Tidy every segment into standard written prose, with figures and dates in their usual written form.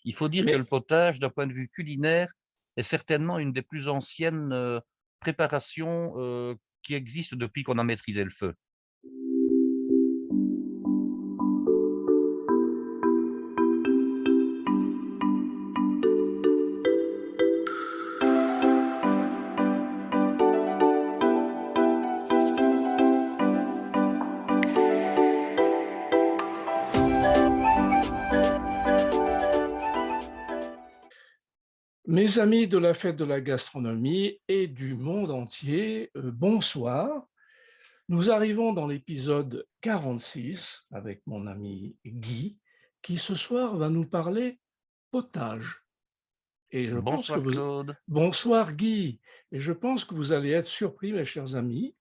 Il faut dire que le Mais, potage, d'un point de vue culinaire, est certainement une des plus anciennes préparations qui existent depuis qu'on a maîtrisé le feu. mes amis de la fête de la gastronomie et du monde entier, bonsoir. Nous arrivons dans l'épisode 46 avec mon ami Guy, qui ce soir va nous parler potage. Et je pense que Bonsoir vous... Claude. Bonsoir Guy, et je pense que vous allez être surpris, mes chers amis.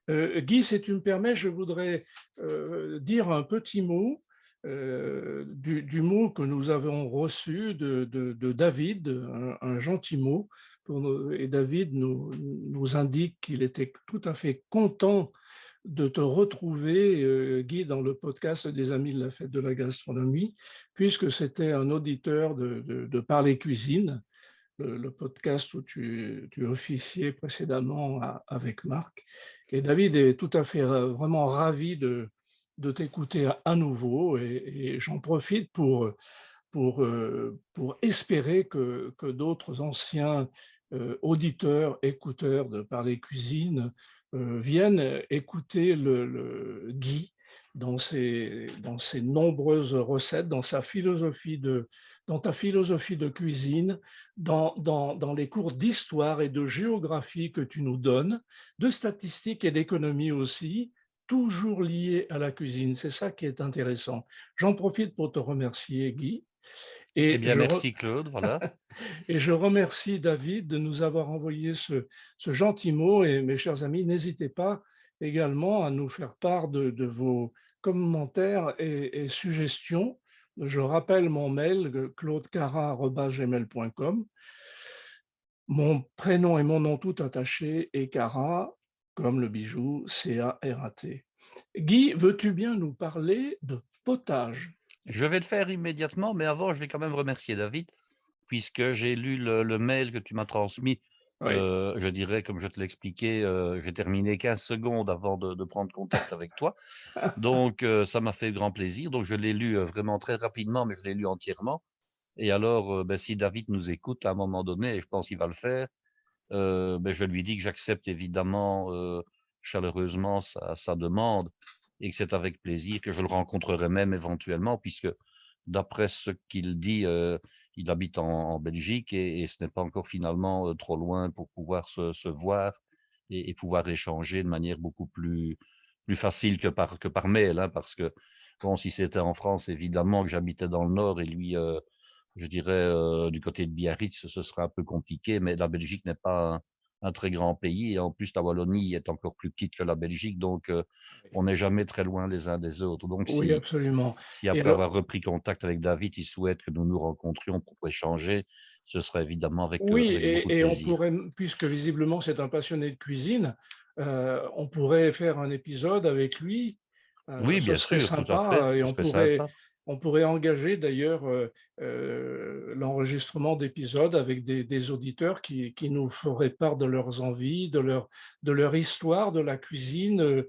Guy, si tu me permets, je voudrais dire un petit mot du mot que nous avons reçu de David, un gentil mot. Et David nous indique qu'il était tout à fait content de te retrouver, Guy, dans le podcast des Amis de la Fête de la Gastronomie, puisque c'était un auditeur de Parler Cuisine, le podcast où tu officiais précédemment avec Marc. Et David est tout à fait vraiment ravi de t'écouter à nouveau et j'en profite pour espérer que d'autres anciens auditeurs, écouteurs de Parler Cuisine viennent écouter le Guy dans ses nombreuses recettes, dans ta philosophie de cuisine, dans les cours d'histoire et de géographie que tu nous donnes, de statistiques et d'économie aussi, toujours liés à la cuisine. C'est ça qui est intéressant. J'en profite pour te remercier, Guy. Eh Et bien, je, merci Claude, voilà. et je remercie David de nous avoir envoyé ce gentil mot. Et mes chers amis, n'hésitez pas également à nous faire part de vos commentaires et suggestions. Je rappelle mon mail, claudecara@gmail.com. Mon prénom et mon nom tout attaché est Cara, comme le bijou, C-A-R-A-T. Guy, veux-tu bien nous parler de potage? Je vais le faire immédiatement, mais avant, je vais quand même remercier David, puisque j'ai lu le mail que tu m'as transmis. Oui. Je dirais, comme je te l'expliquais, j'ai terminé 15 secondes avant de prendre contact avec toi. Donc, ça m'a fait grand plaisir. Donc, je l'ai lu vraiment très rapidement, mais je l'ai lu entièrement. Et alors, ben, si David nous écoute à un moment donné, et je pense qu'il va le faire, ben, je lui dis que j'accepte évidemment chaleureusement sa demande et que c'est avec plaisir que je le rencontrerai même éventuellement, puisque d'après ce qu'il dit, il habite en Belgique et ce n'est pas encore finalement trop loin pour pouvoir se voir et pouvoir échanger de manière beaucoup plus facile que par mail, hein, parce que bon, si c'était en France, évidemment que j'habitais dans le nord et lui, je dirais, du côté de Biarritz, ce sera un peu compliqué, mais la Belgique n'est pas un très grand pays et en plus la Wallonie est encore plus petite que la Belgique, donc on n'est jamais très loin les uns des autres. Donc Oui, absolument. si Et après alors, avoir repris contact avec David, il souhaite que nous nous rencontrions pour échanger, ce sera évidemment oui, avec beaucoup de et on plaisir. pourrait, puisque visiblement c'est un passionné de cuisine, on pourrait faire un épisode avec lui. Oui, Ce bien serait sûr, tout à fait, sympa et ce serait sympa. on pourrait engager d'ailleurs l'enregistrement d'épisodes avec des auditeurs qui nous feraient part de leurs envies, de leur histoire de la cuisine.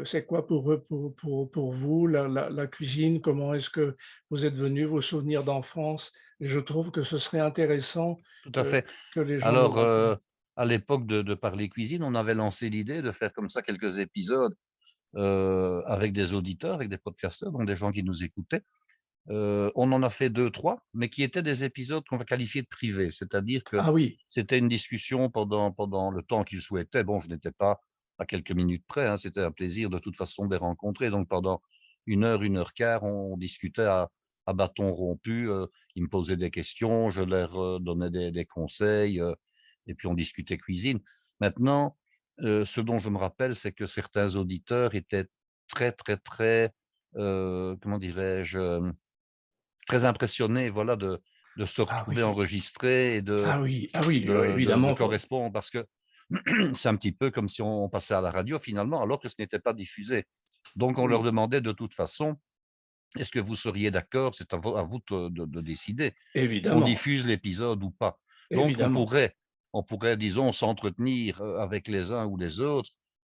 C'est quoi pour eux, pour vous, la cuisine? Comment est-ce que vous êtes venus, vos souvenirs d'enfance? Je trouve que ce serait intéressant Tout à fait. que les gens nous Alors, racontent. à l'époque de Parler Cuisine, on avait lancé l'idée de faire comme ça quelques épisodes avec des auditeurs, avec des podcasteurs, donc des gens qui nous écoutaient. On en a fait 2, 3, mais qui étaient des épisodes qu'on va qualifier de privés. C'est-à-dire que Ah oui, c'était une discussion pendant le temps qu'ils souhaitaient. Bon, je n'étais pas à quelques minutes près, hein, c'était un plaisir de toute façon de les rencontrer. Donc pendant 1 heure quart, on discutait à bâton rompu. Ils me posaient des questions, je leur donnais des conseils, et puis on discutait cuisine. Maintenant, ce dont je me rappelle, c'est que certains auditeurs étaient très, très, très, comment dirais-je, très impressionnés, voilà, de se ah retrouver oui, enregistrés et ah oui, de évidemment. correspondre, parce que c'est un petit peu comme si on passait à la radio finalement, alors que ce n'était pas diffusé. Donc on leur demandait de toute façon Est-ce que vous seriez d'accord? C'est à vous de décider. On Évidemment, diffuse l'épisode ou pas. Donc évidemment. on pourrait, disons, s'entretenir, avec les uns ou les autres,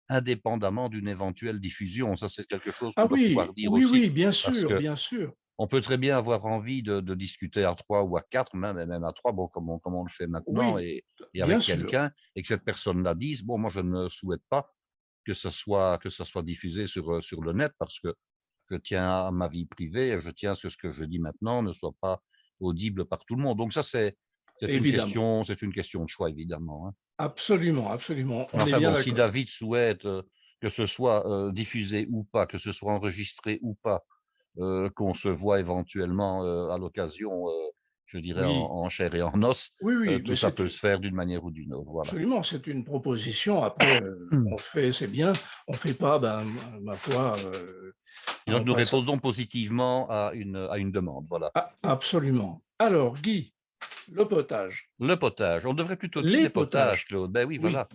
indépendamment d'une éventuelle diffusion. Ça, c'est quelque chose Ah qu'on doit pouvoir oui, dire oui, aussi, oui, bien parce sûr, que bien sûr. on peut très bien avoir envie de discuter à 3 ou à 4, même à 3, bon, comme on le fait maintenant, Oui, et bien avec sûr. quelqu'un, et que cette personne-là dise: «Bon, moi, je ne souhaite pas que ça soit diffusé sur le net, parce que je tiens à ma vie privée, je tiens à ce que je dis maintenant ne soit pas audible par tout le monde». Donc ça, Évidemment. c'est une question de choix, évidemment, hein. Absolument, absolument. Mais On est enfin bien bon, si d'accord. David souhaite, que ce soit, diffusé ou pas, que ce soit enregistré ou pas, qu'on se voit éventuellement, à l'occasion, je dirais Oui, en chair et en os, oui, oui, tout mais ça c'est peut se faire d'une manière ou d'une autre, voilà. absolument, c'est une proposition. Après, Mmh. on fait, c'est bien. On fait pas, ben, ma foi, Et donc on nous passe. répondons positivement à une demande, voilà. Ah, absolument. Alors, Guy, le potage, Le potage, on devrait plutôt dire les les potages, potages. Claude. Ben oui, Oui, voilà.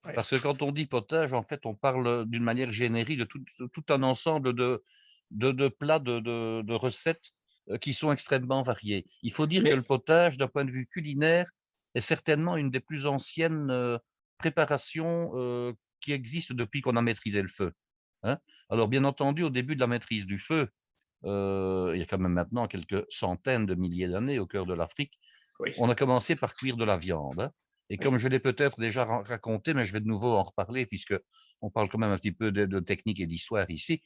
ouais. Parce que quand on dit potage, en fait, on parle, d'une manière générique de tout un ensemble de plats, de recettes, qui sont extrêmement variées. Il faut dire que le Mais, potage, d'un point de vue culinaire, est certainement une des plus anciennes, préparations, qui existent depuis qu'on a maîtrisé le feu, hein. Alors bien entendu, au début de la maîtrise du feu, il y a quand même maintenant quelques centaines de milliers d'années au cœur de l'Afrique, oui, on a commencé par cuire de la viande, hein. Et oui. comme je l'ai peut-être déjà raconté, mais je vais de nouveau en reparler puisque on parle quand même un petit peu de technique et d'histoire ici.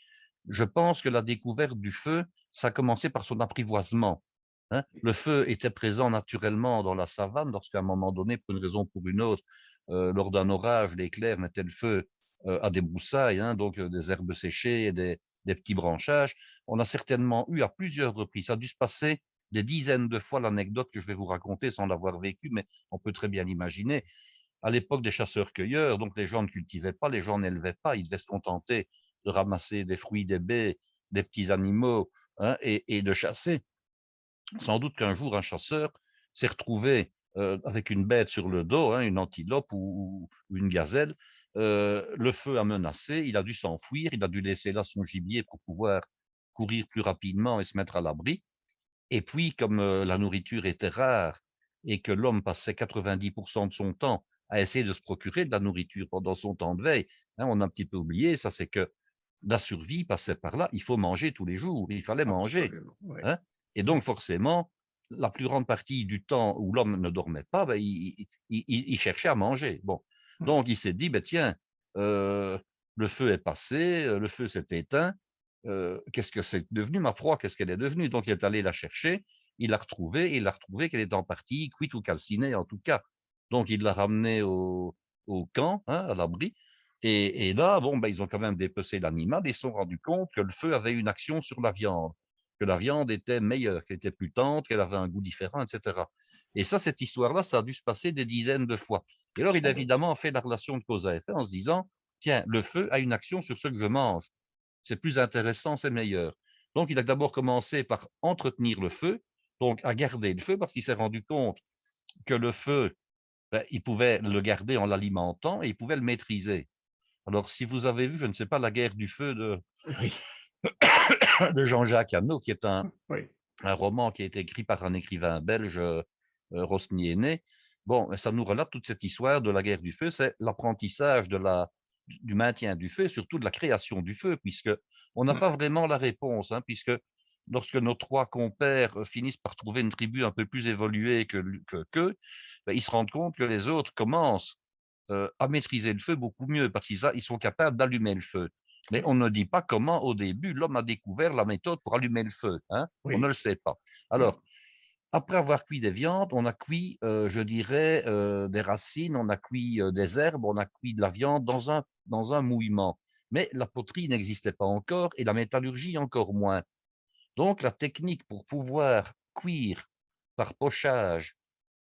Je pense que la découverte du feu, ça a commencé par son apprivoisement, hein. Le feu était présent naturellement dans la savane lorsqu'à un moment donné, pour une raison ou pour une autre, lors d'un orage, l'éclair mettait le feu, à des broussailles, hein, donc des herbes séchées et des petits branchages. On a certainement eu à plusieurs reprises, ça a dû se passer des dizaines de fois, l'anecdote que je vais vous raconter sans l'avoir vécu, mais on peut très bien l'imaginer. À l'époque des chasseurs-cueilleurs, donc les gens ne cultivaient pas, les gens n'élevaient pas, ils devaient se contenter de ramasser des fruits, des baies, des petits animaux, hein, et de chasser. Sans doute qu'un jour, un chasseur s'est retrouvé, avec une bête sur le dos, hein, une antilope ou une gazelle. Le feu a menacé, il a dû s'enfuir, il a dû laisser là son gibier pour pouvoir courir plus rapidement et se mettre à l'abri. Et puis, comme, la nourriture était rare et que l'homme passait 90 de son temps à essayer de se procurer de la nourriture pendant son temps de veille, hein, on a un petit peu oublié ça, c'est que la survie passait par là. Il faut manger tous les jours, il fallait manger, Absolument, oui, hein, et oui. donc forcément, la plus grande partie du temps où l'homme ne dormait pas, ben, il cherchait à manger. Bon, Mmh. donc il s'est dit: «Beh, tiens, heu, le feu est passé, le feu s'est éteint, qu'est-ce que c'est devenu ma proie? Qu'est-ce qu'elle est devenue?» Donc il est allé la chercher, il l'a retrouvée et il a retrouvé qu'elle était en partie cuite ou calcinée en tout cas. Donc il l'a ramenée au camp, hein, à l'abri, et là, bon, ben, ils ont quand même dépecé l'animal et ils se sont rendus compte que le feu avait une action sur la viande, que la viande était meilleure, qu'elle était plus tendre, qu'elle avait un goût différent, et cetera. Et ça, cette histoire-là, ça a dû se passer des dizaines de fois. Et alors, il a Sans doute. évidemment fait la relation de cause à effet en se disant: «Tiens, le feu a une action sur ce que je mange. C'est plus intéressant, c'est meilleur». Donc il a d'abord commencé par entretenir le feu, donc à garder le feu parce qu'il s'est rendu compte que le feu, ben, il pouvait le garder en l'alimentant et il pouvait le maîtriser. Alors si vous avez vu, je ne sais pas, La guerre du feu Oui, de Jean-Jacques Hannot, qui est oui. un roman qui a été écrit par un écrivain belge, Rosny. Bon, ça nous relate toute cette histoire de la guerre du feu, c'est l'apprentissage du maintien du feu et surtout de la création du feu, puisque on n'a Mmh. pas vraiment la réponse, hein, puisque lorsque nos 3 compères, finissent par trouver une tribu un peu plus évoluée qu'eux, bah, ils se rendent compte que les autres commencent, à maîtriser le feu beaucoup mieux parce ils sont capables d'allumer le feu. Mais Oui, on ne dit pas comment, au début, l'homme a découvert la méthode pour allumer le feu, hein, on ne oui. le sait pas. Non. Alors, après avoir cuit des viandes, on a cuit, je dirais, des racines, on a cuit, des herbes, on a cuit de la viande dans un mouillement. Mais la poterie n'existait pas encore et la métallurgie encore moins. Donc la technique pour pouvoir cuire par pochage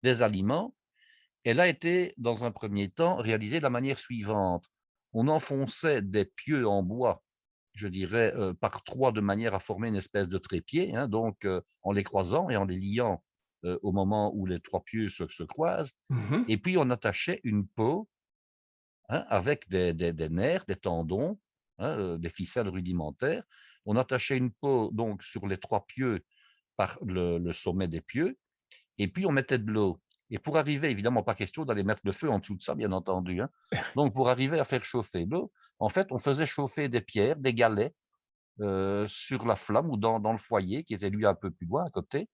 des aliments, elle a été, dans un premier temps, réalisée de la manière suivante. On enfonçait des pieux en bois, je dirais, par 3 de manière à former une espèce de trépied, hein, donc en les croisant et en les liant, au moment où les 3 pieux se croisent, Mmh. et puis on attachait une peau, hein, avec des nerfs, des tendons, hein, des ficelles rudimentaires. on attachait une peau donc sur les 3 pieux par le sommet des pieux et puis on mettait de l'eau et pour arriver évidemment pas question d'aller mettre le feu en dessous de ça bien entendu, hein. Donc pour arriver à faire chauffer l'eau, en fait, on faisait chauffer des pierres, des galets, sur la flamme ou dans le foyer qui était lui un peu plus loin à côté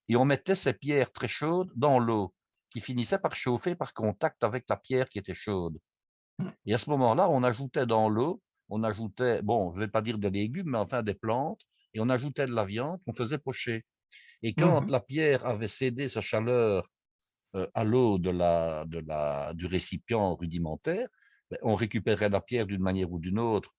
et on mettait ces pierres très chaudes dans l'eau qui finissait par chauffer par contact avec la pierre qui était chaude. Mmh. Et à ce moment-là, on ajoutait dans l'eau, on ajoutait, bon, je ne vais pas dire des légumes, mais enfin des plantes, et on ajoutait de la viande qu'on faisait pocher. Et quand Mmh. la pierre avait cédé sa chaleur à l'eau du récipient rudimentaire, ben, on récupérait la pierre d'une manière ou d'une autre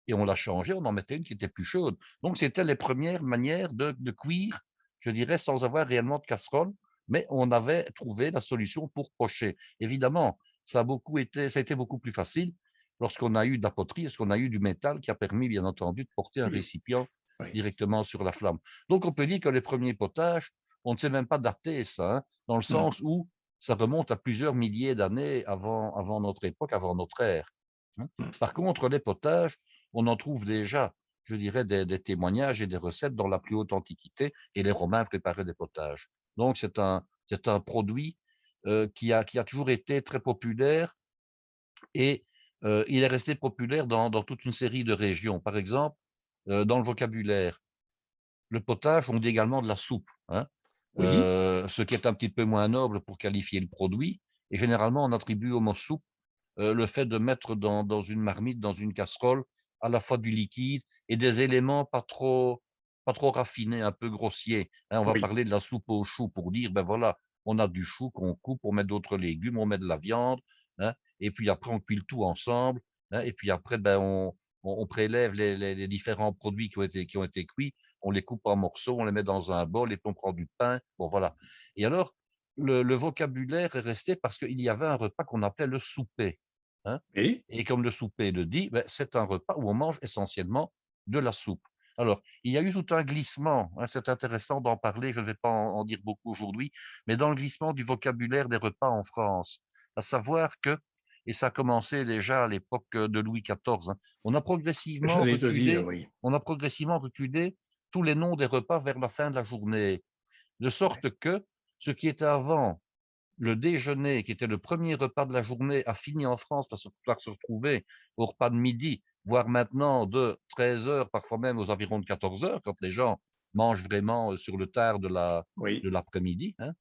et on la changeait, on en mettait une qui était plus chaude. Donc c'était les premières manières de cuire, je dirais, sans avoir réellement de casserole, mais on avait trouvé la solution pour pocher. Évidemment, ça a été beaucoup plus facile lorsqu'on a eu de la poterie, lorsqu'on a eu du métal qui a permis, bien entendu, de porter un Oui, récipient oui. directement sur la flamme. Donc on peut dire que les premiers potages, on ne sait même pas dater ça, hein, dans le Mmh. sens où ça remonte à plusieurs milliers d'années avant notre époque, avant notre ère, hein. Mmh. Par contre, les potages, on en trouve déjà, je dirais, des témoignages et des recettes dans la plus haute antiquité, et les Romains préparaient des potages. Donc c'est un produit qui a toujours été très populaire et il est resté populaire dans toute une série de régions. Par exemple, dans le vocabulaire, le potage, on dit également de la soupe, hein, Oui, ce qui est un petit peu moins noble pour qualifier le produit et généralement on attribue au mot soupe, le fait de mettre dans une marmite, dans une casserole, à la fois du liquide et des éléments pas trop raffinés, un peu grossiers, hein. On va oui. parler de la soupe aux choux pour dire, ben voilà, on a du chou qu'on coupe, on met d'autres légumes, on met de la viande, hein, et puis après on cuit le tout ensemble, hein, et puis après, ben on prélève les différents produits qui ont été cuits, on les coupe en morceaux, on les met dans un bol et puis on prend du pain. Bon voilà. Et alors, le vocabulaire est resté parce qu'il y avait un repas qu'on appelait le souper, hein. Oui. Et comme le souper le dit, beh, c'est un repas où on mange essentiellement de la soupe. Alors, il y a eu tout un glissement, hein, c'est intéressant d'en parler, je ne vais pas en dire beaucoup aujourd'hui, mais dans le glissement du vocabulaire des repas en France, à savoir que, et ça a commencé déjà à l'époque de Louis XIV, hein, J'allais te dire, oui. on a progressivement reculé tous les noms des repas vers la fin de la journée, de sorte que ce qui était avant le déjeuner, qui était le premier repas de la journée, a fini en France par se retrouver au repas de midi, voire maintenant de 13 heures, parfois même aux environs de 14 heures, quand les gens mangent vraiment sur le tard de Oui, l'après-midi, hein.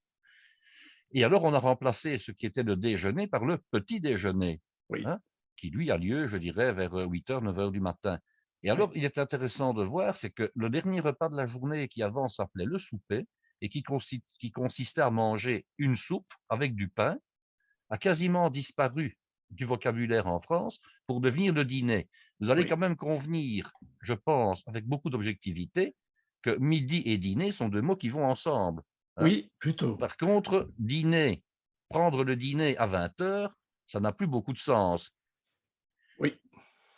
Et alors, on a remplacé ce qui était le déjeuner par le petit déjeuner, oui, hein, qui lui a lieu, je dirais, vers 8 heures, 9 heures du matin. Et oui, alors, il est intéressant de voir, c'est que le dernier repas de la journée qui avant s'appelait le souper et qui consistait à manger une soupe avec du pain, a quasiment disparu du vocabulaire en France pour devenir le dîner. Vous allez oui. quand même convenir, je pense, avec beaucoup d'objectivité, que midi et dîner sont deux mots qui vont ensemble, hein. Oui, plutôt. Par contre, dîner, prendre le dîner à 20 heures, ça n'a plus beaucoup de sens, Oui,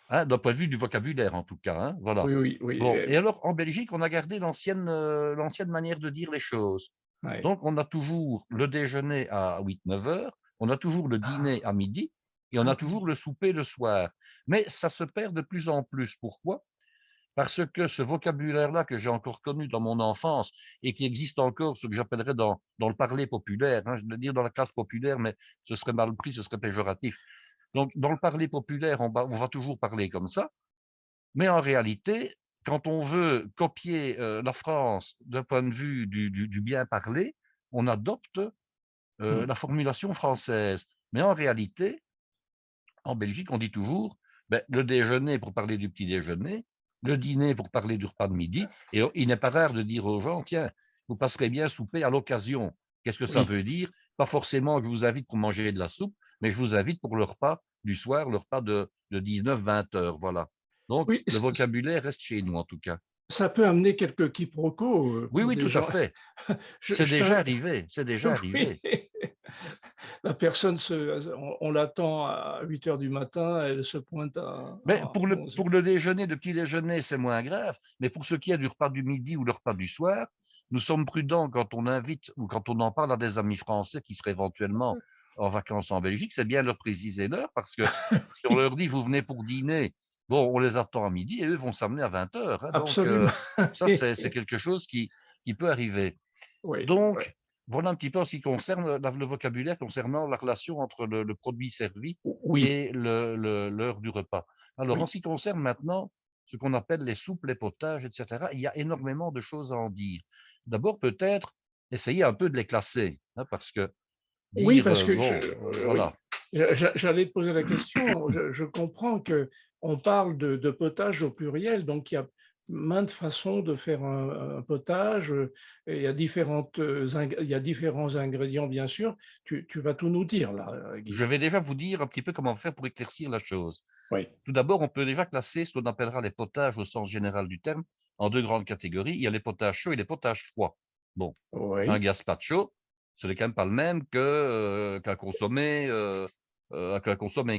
hein, d'un point de vue du vocabulaire en tout cas, hein, voilà. oui, oui, oui, Bon, et alors en Belgique, on a gardé l'ancienne manière de dire les choses. ouais. Donc on a toujours le déjeuner à 8 9 heures, on a toujours le Ah, dîner à midi et on ah a toujours oui, le souper le soir. Mais ça se perd de plus en plus. Pourquoi? Parce que ce vocabulaire-là que j'ai encore connu dans mon enfance et qui existe encore, ce que j'appellerais dans le parler populaire, hein, je veux dire dans la classe populaire, mais ce serait mal pris, ce serait péjoratif. Donc, dans le parler populaire, on va toujours parler comme ça, mais en réalité, quand on veut copier la France d'un point de vue du bien parler, on adopte mmh, la formulation française. Mais en réalité, en Belgique, on dit toujours ben, le déjeuner pour parler du petit déjeuner, le dîner pour parler du repas de midi, et il n'est pas rare de dire aux gens, tiens, vous passerez bien souper à l'occasion. Qu'est-ce que ça oui. veut dire? Pas forcément que je vous invite pour manger de la soupe, mais je vous invite pour le repas du soir, le repas de 19 20 heures. Voilà. Donc, Oui, le vocabulaire reste chez nous, en tout cas. ça peut amener quelques quiproquos, Oui, pour oui, des tout à gens. fait. Je C'est je déjà t'in arrivé. C'est déjà oui, arrivé. la personne on l'attend à 8 heures du matin, elle se pointe Mais à 11 heures. pour le déjeuner, le petit déjeuner, c'est moins grave. Mais pour ce qui est du repas du midi ou le repas du soir, nous sommes prudents quand on invite ou quand on en parle à des amis français qui seraient éventuellement en vacances en Belgique, c'est bien leur préciser l'heure parce que si on Oui, leur dit vous venez pour dîner bon, on les attend à midi et eux vont s'amener à 20h, hein, donc Absolument. ça, c'est quelque chose qui peut arriver. Oui, oui, Donc, voilà un petit peu en ce qui concerne le vocabulaire concernant la relation entre le produit servi oui, et l'heure du repas. Alors, en oui. ce qui concerne maintenant ce qu'on appelle les soupes, les potages, et cetera, il y a énormément de choses à en dire. D'abord, peut-être essayer un peu de les classer, hein, parce que Oui, dire, parce que oui, voilà. j'allais te poser la question. Je comprends que on parle de potage au pluriel, donc il y a maintes façons de faire un potage. Et il y a il y a différents ingrédients, bien sûr. Tu vas tout nous dire là, Je Guy. vais déjà vous dire un petit peu comment faire pour éclaircir la chose. Oui, Tout d'abord, on peut déjà classer ce qu'on appellera les potages au sens général du terme en deux grandes catégories. Il y a les potages chauds et les potages froids. Bon, un oui. gazpacho, ce n'est quand même pas le même qu'un consommé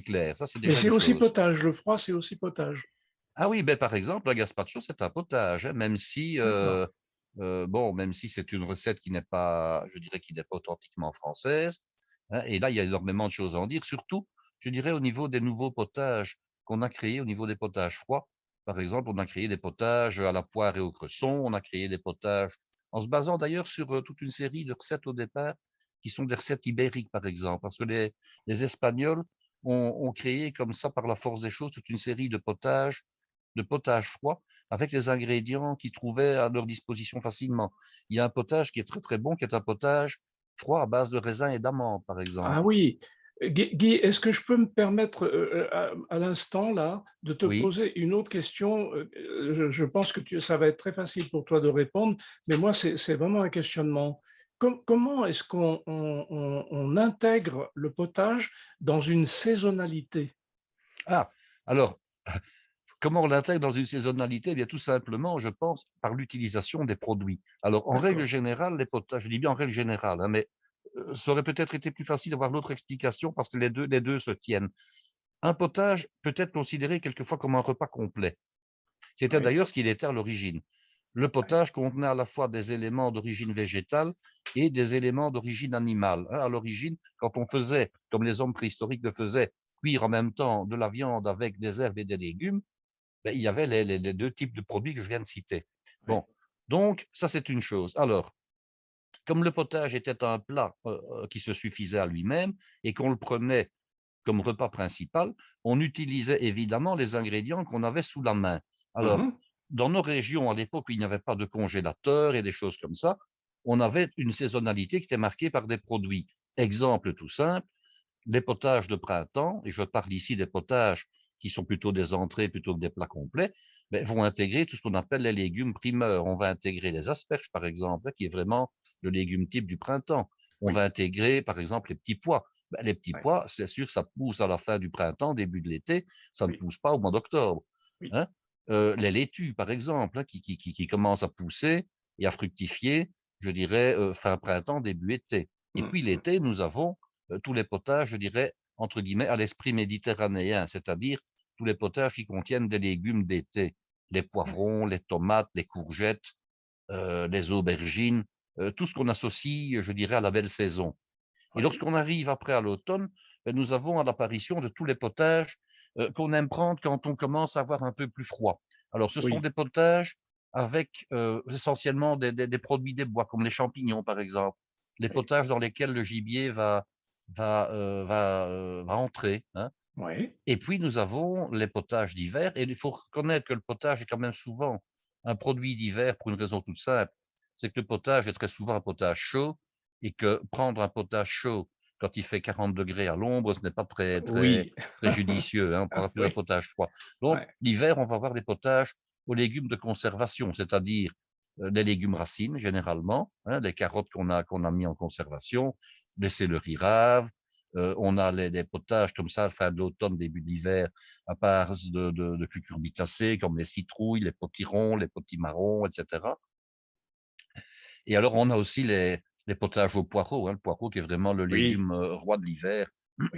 clair. Ça, c'est Mais déjà c'est une aussi chose. potage. Le froid, c'est aussi potage. Ah oui, ben par exemple, un gazpacho, c'est un potage, hein, même si, D'accord. bon, même si c'est une recette qui n'est pas, je dirais, qui n'est pas authentiquement française, hein, et là, il y a énormément de choses à en dire, surtout, je dirais, au niveau des nouveaux potages qu'on a créés, au niveau des potages froids. Par exemple, on a créé des potages à la poire et au cresson, on a créé des potages, en se basant d'ailleurs sur toute une série de recettes au départ, qui sont des recettes ibériques, par exemple, parce que les Espagnols ont créé comme ça, par la force des choses, toute une série de potage froid avec les ingrédients qu'ils trouvaient à leur disposition facilement. Il y a un potage qui est très très bon, qui est un potage froid à base de raisin et d'amandes, par exemple. Ah oui. Guy, est-ce que je peux me permettre à l'instant là de te Oui. poser une autre question? Je pense que ça va être très facile pour toi de répondre, mais moi c'est vraiment un questionnement. Comment est-ce qu'on intègre le potage dans une saisonnalité? Ah, alors, comment on l'intègre dans une saisonnalité? Eh bien, tout simplement, je pense, par l'utilisation des produits. Alors, en règle D'accord. générale, les potages, je dis bien en règle générale, hein, mais ça aurait peut-être été plus facile d'avoir l'autre explication parce que les deux se tiennent. Un potage peut être considéré quelquefois comme un repas complet. C'était Oui, d'ailleurs ce qu'il était à l'origine. Le oui, potage contenait à la fois des éléments d'origine végétale et des éléments d'origine animale. Hein. À l'origine, quand on faisait, comme les hommes préhistoriques le faisaient, cuire en même temps de la viande avec des herbes et des légumes, ben, il y avait les deux types de produits que je viens de citer. oui, Bon, donc ça c'est une chose. Alors, comme le potage était un plat qui se suffisait à lui-même et qu'on le prenait comme repas principal, on utilisait évidemment les ingrédients qu'on avait sous la main. Alors, mhm, dans nos régions, à l'époque où il n'y avait pas de congélateur et des choses comme ça, on avait une saisonnalité qui était marquée par des produits. Exemple tout simple, les potages de printemps, et je parle ici des potages qui sont plutôt des entrées plutôt que des plats complets, mais vont intégrer tout ce qu'on appelle les légumes primeurs. On va intégrer les asperges, par exemple, qui est vraiment le légume type du printemps. On va oui, intégrer, par exemple, les petits pois. Ben, les petits oui, pois, c'est sûr, ça pousse à la fin du printemps, début de l'été, ça ne oui, pousse pas au mois d'octobre. oui, Hein. Les laitues, par exemple, hein, qui commencent à pousser et à fructifier, je dirais, fin printemps, début été. Et mm, puis mm, l'été, nous avons tous les potages, je dirais, entre guillemets, à l'esprit méditerranéen, c'est-à-dire tous les potages qui contiennent des légumes d'été, les oui, poivrons, les tomates, les courgettes, les aubergines, tout ce qu'on associe, je dirais, à la belle saison. Et oui, lorsqu'on arrive après à l'automne, ben, nous avons à l'apparition de tous les potages qu'on aime prendre quand on commence à avoir un peu plus froid. Alors, ce sont oui, des potages avec essentiellement des produits des bois, comme les champignons, par exemple. Les oui, potages dans lesquels le gibier va entrer. Hein. oui, Et puis, nous avons les potages d'hiver. Et il faut reconnaître que le potage est quand même souvent un produit d'hiver pour une raison toute simple. C'est que le potage est très souvent un potage chaud et que prendre un potage chaud quand il fait 40 degrés à l'ombre, ce n'est pas oui, très judicieux. Hein. On ah prendra plus un oui, potage froid. Donc, ouais, l'hiver, on va avoir des potages aux légumes de conservation, c'est-à-dire les légumes racines, généralement, hein, les carottes qu'on a mis en conservation, les céleris raves, on a les potages comme ça, fin de l'automne, début de l'hiver, à base de cucurbitacées, comme les citrouilles, les potirons, les potimarrons, etc. Et alors, on a aussi les potages au poireau, hein, le poireau qui est vraiment le oui, légume roi de l'hiver, oui,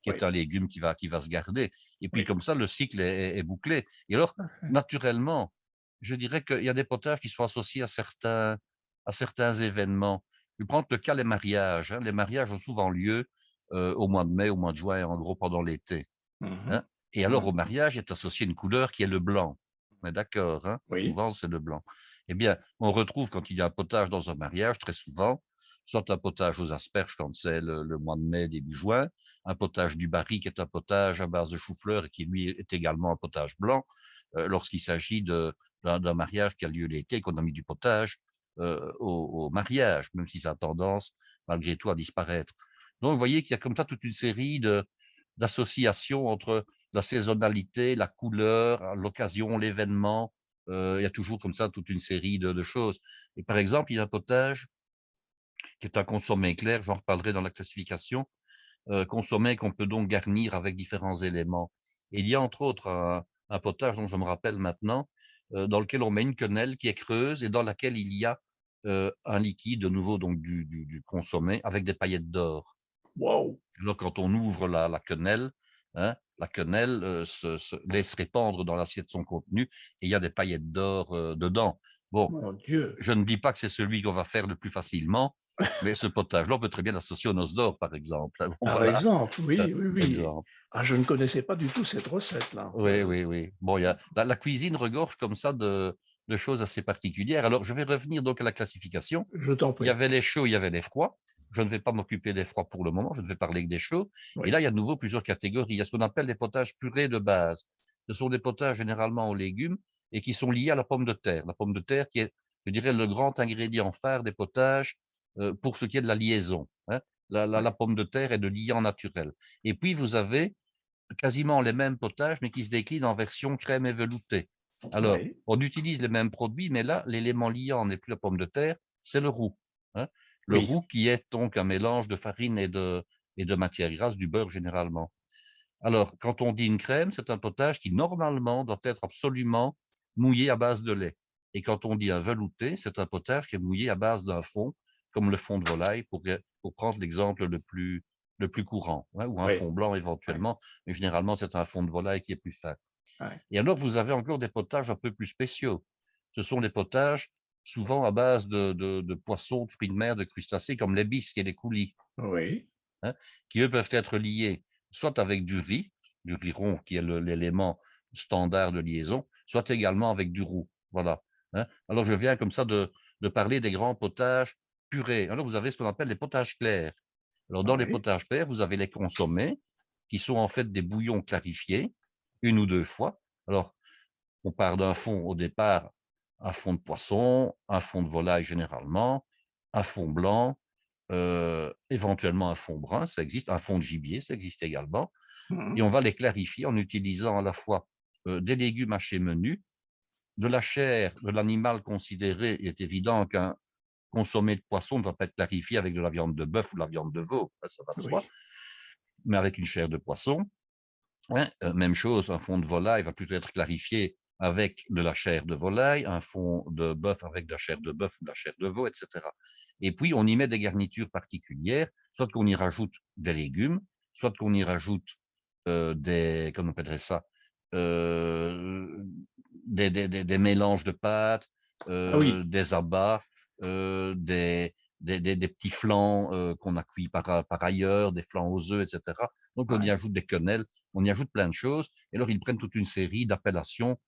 qui est oui, un légume qui va se garder. Et puis, oui, comme ça, le cycle est bouclé. Et alors, tout à fait. naturellement, je dirais qu'il y a des potages qui sont associés à certains événements. Je vais prendre le cas des mariages. Hein. Les mariages ont souvent lieu au mois de mai, au mois de juin, en gros pendant l'été. Mhm. Hein. Et alors, au Mhm. mariage est associé une couleur qui est le blanc. On est d'accord, hein? Oui. Souvent, c'est le blanc. Eh bien, on retrouve quand il y a un potage dans un mariage, très souvent, soit un potage aux asperges quand c'est le mois de mai, début juin, un potage du baril qui est un potage à base de chou-fleur et qui lui est également un potage blanc, lorsqu'il s'agit d'un mariage qui a lieu l'été et qu'on a mis du potage au mariage, même si ça a tendance malgré tout à disparaître. Donc, vous voyez qu'il y a comme ça toute une série d'associations entre la saisonnalité, la couleur, l'occasion, l'événement. Il y a toujours comme ça toute une série de choses. Et par exemple, il y a un potage qui est un consommé clair, j'en reparlerai dans la classification, consommé qu'on peut donc garnir avec différents éléments. Et il y a entre autres un potage dont je me rappelle maintenant, dans lequel on met une quenelle qui est creuse et dans laquelle il y a un liquide, de nouveau donc du consommé, avec des paillettes d'or. Wow. Alors quand on ouvre la quenelle, hein, la quenelle se laisse répandre dans l'assiette son contenu et il y a des paillettes d'or dedans. Bon, Mon Dieu. je ne dis pas que c'est celui qu'on va faire le plus facilement, mais ce potage-là, on peut très bien l'associer aux noces d'or, par exemple. Bon, Par voilà, exemple, oui, oui, oui. exemple. Ah, je ne connaissais pas du tout cette recette-là. Oui, oui, oui. Bon, il y a, la cuisine regorge comme ça de choses assez particulières. Alors, je vais revenir donc à la classification. Je t'en Il y prie. avait les chauds, il y avait les froids. Je ne vais pas m'occuper des froids pour le moment, je ne vais parler que des chauds. Et Oui, là, il y a de nouveau plusieurs catégories. Il y a ce qu'on appelle des potages purés de base. Ce sont des potages généralement aux légumes et qui sont liés à la pomme de terre. La pomme de terre qui est, je dirais, le grand ingrédient phare des potages pour ce qui est de la liaison, hein. La oui, pomme de terre est de liant naturel. Et puis, vous avez quasiment les mêmes potages, mais qui se déclinent en version crème et velouté. Alors, oui, on utilise les mêmes produits, mais là, l'élément liant n'est plus la pomme de terre, c'est le roux, hein. Le oui. roux qui est donc un mélange de farine et de matière grasse, du beurre généralement. Alors, quand on dit une crème, c'est un potage qui normalement doit être absolument mouillé à base de lait. Et quand on dit un velouté, c'est un potage qui est mouillé à base d'un fond, comme le fond de volaille, pour prendre l'exemple le plus courant, hein, ou un Oui, fond blanc oui, éventuellement, mais généralement c'est un fond de volaille qui est plus fin. oui, Et alors vous avez encore des potages un peu plus spéciaux. Ce sont des potages souvent à base de poissons, de fruits de mer, de crustacés, comme les bisques et les coulis, oui, hein, qui eux peuvent être liés soit avec du riz rond qui est l'élément standard de liaison, soit également avec du roux. Voilà, hein. Alors je viens comme ça de parler des grands potages purés. Alors vous avez ce qu'on appelle les potages clairs. Alors dans les oui, potages clairs, vous avez les consommés, qui sont en fait des bouillons clarifiés, une ou deux fois. Alors on part d'un fond au départ, un fond de poisson, un fond de volaille généralement, un fond blanc, éventuellement un fond brun, ça existe, un fond de gibier, ça existe également. Et mhm, on va les clarifier en utilisant à la fois des légumes hachés menus, de la chair de l'animal considéré. Il est évident qu'un consommé de poisson ne va pas être clarifié avec de la viande de bœuf ou de la viande de veau, ça va de soi, oui, mais avec une chair de poisson. Ouais, même chose, un fond de volaille va plutôt être clarifié avec de la chair de volaille, un fond de bœuf avec de la chair de bœuf ou de la chair de veau, etc. Et puis, on y met des garnitures particulières, soit qu'on y rajoute des légumes, soit qu'on y rajoute comment on appellerait ça, euh, des mélanges de pâtes, ah oui, des abats, des petits flancs qu'on a cuits par ailleurs, des flancs aux œufs, etc. Donc, on y oui, ajoute des quenelles, on y ajoute plein de choses. Et alors, ils prennent toute une série d'appellations,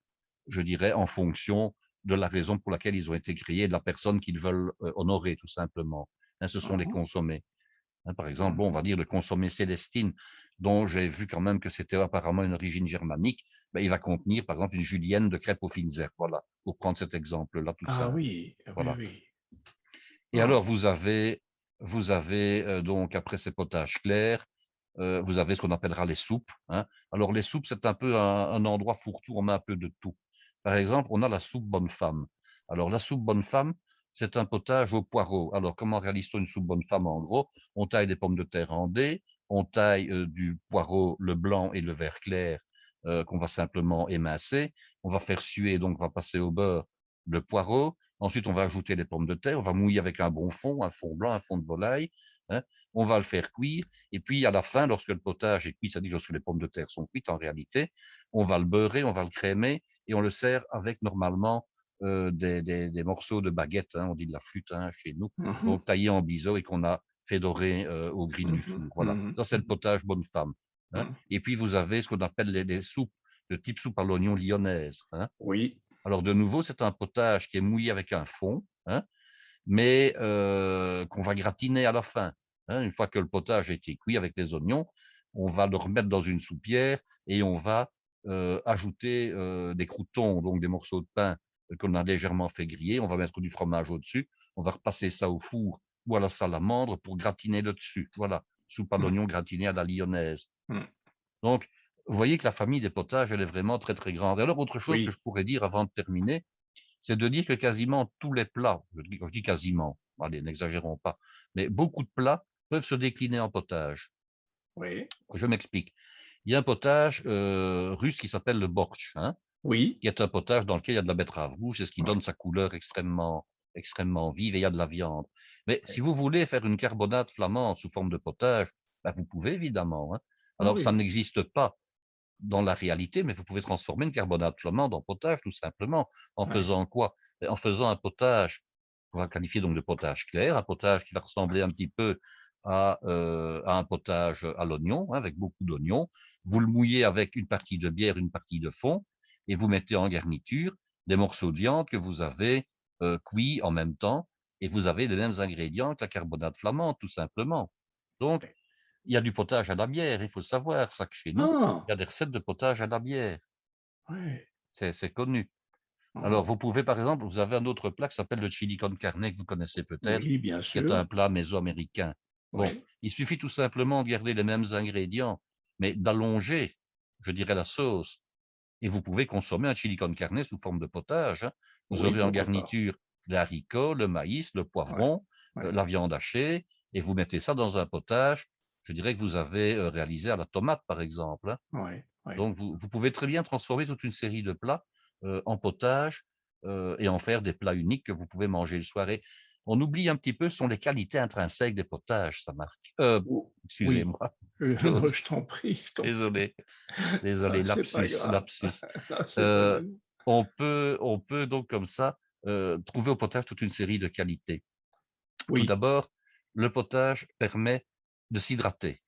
je dirais, en fonction de la raison pour laquelle ils ont été créés, de la personne qu'ils veulent honorer, tout simplement, hein. Ce sont les mhm, consommés, hein. Par exemple, bon, on mhm. va dire le consommé Célestine, dont j'ai vu quand même que c'était apparemment une origine germanique, ben, il va contenir, par exemple, une julienne de crêpes aux fines herbes. Voilà, pour prendre cet exemple-là, tout Ah simple. oui, oui, Voilà. oui. Et Ah, alors, vous avez donc, après ces potages clairs, vous avez ce qu'on appellera les soupes, hein. Alors, les soupes, c'est un peu un endroit fourre-tout, on met un peu de tout. Par exemple, on a la soupe bonne femme. Alors, la soupe bonne femme, c'est un potage au poireau. Alors, comment réalise-t-on une soupe bonne femme? En gros, on taille des pommes de terre en dés, on taille du poireau, le blanc et le vert clair, qu'on va simplement émincer. On va faire suer, donc on va passer au beurre le poireau. Ensuite, on va ajouter les pommes de terre, on va mouiller avec un bon fond, un fond blanc, un fond de volaille, hein. On va le faire cuire. Et puis, à la fin, lorsque le potage est cuit, c'est-à-dire lorsque les pommes de terre sont cuites en réalité, on va le beurrer, on va le crémer et on le sert avec normalement des morceaux de baguette, hein, on dit de la flûte, hein, chez nous, mhm, donc taillés en biseau et qu'on a fait dorer au grill du mhm, four. Voilà, mhm, ça c'est le mhm. potage bonne femme. hein. Mmh. Et puis vous avez ce qu'on appelle les soupes, de type soupe à l'oignon lyonnaise, hein. Oui, Alors de nouveau, c'est un potage qui est mouillé avec un fond, hein, mais qu'on va gratiner à la fin, hein. Une fois que le potage a été cuit avec les oignons, on va le remettre dans une soupière et on va, ajouter, des croûtons, donc des morceaux de pain, qu'on a légèrement fait griller. On va mettre du fromage au-dessus. On va repasser ça au four ou à la salamandre pour gratiner le dessus. Voilà, soupe à mmh, l'oignon gratinée à la lyonnaise. mmh, Donc, vous voyez que la famille des potages, elle est vraiment très, très grande. Et alors autre chose que oui, je pourrais dire avant de terminer, c'est de dire que quasiment tous les plats, quand je dis quasiment, allez, n'exagérons pas, mais beaucoup de plats peuvent se décliner en potage. oui, Je m'explique. Il y a un potage russe qui s'appelle le bortsch, hein, oui, qui est un potage dans lequel il y a de la betterave rouge, c'est ce qui donne ouais, sa couleur extrêmement vive et il y a de la viande. Mais si ouais. vous voulez faire une carbonate flamande sous forme de potage, ben, vous pouvez évidemment, hein. Ah Alors ça oui, n'existe pas dans la réalité, mais vous pouvez transformer une carbonate flamande en potage tout simplement. En ouais, faisant quoi? En faisant un potage, on va qualifier donc de potage clair, un potage qui va ressembler un petit peu à un potage à l'oignon, hein, avec beaucoup d'oignons. Vous le mouillez avec une partie de bière, une partie de fond, et vous mettez en garniture des morceaux de viande que vous avez cuits en même temps, et vous avez les mêmes ingrédients que la carbonate flamande, tout simplement. Donc, ouais. il y a du potage à la bière, il faut le savoir, ça que chez nous, Ah! il y a des recettes de potage à la bière, Ouais. c'est connu. Alors Mmh. vous pouvez par exemple, vous avez un autre plat qui s'appelle le chili con carne que vous connaissez peut-être, Oui, bien qui est sûr, un plat mésoaméricain. Bon, oui, il suffit tout simplement de garder les mêmes ingrédients, mais d'allonger, je dirais, la sauce et vous pouvez consommer un chili con carne sous forme de potage, hein. Vous oui, aurez en pourquoi pas. garniture les haricots, le maïs, le Ouais, poivron, ouais, la viande hachée et vous mettez ça dans un potage, je dirais que vous avez, réalisé à la tomate par exemple, hein. ouais, ouais. Donc vous pouvez très bien transformer toute une série de plats, en potage, et en faire des plats uniques que vous pouvez manger le soir et on oublie un petit peu, ce sont les qualités intrinsèques des potages, ça marque. Ou oui, Excusez-moi, non, Claude, je t'en prie, je t'en prie. désolé, désolé, C'est pas lapsus, grave. lapsus. Non, c'est pas Heu, grave. on peut donc comme ça, trouver au potage toute une série de qualités. Tout Oui, d'abord, le potage permet de s'hydrater,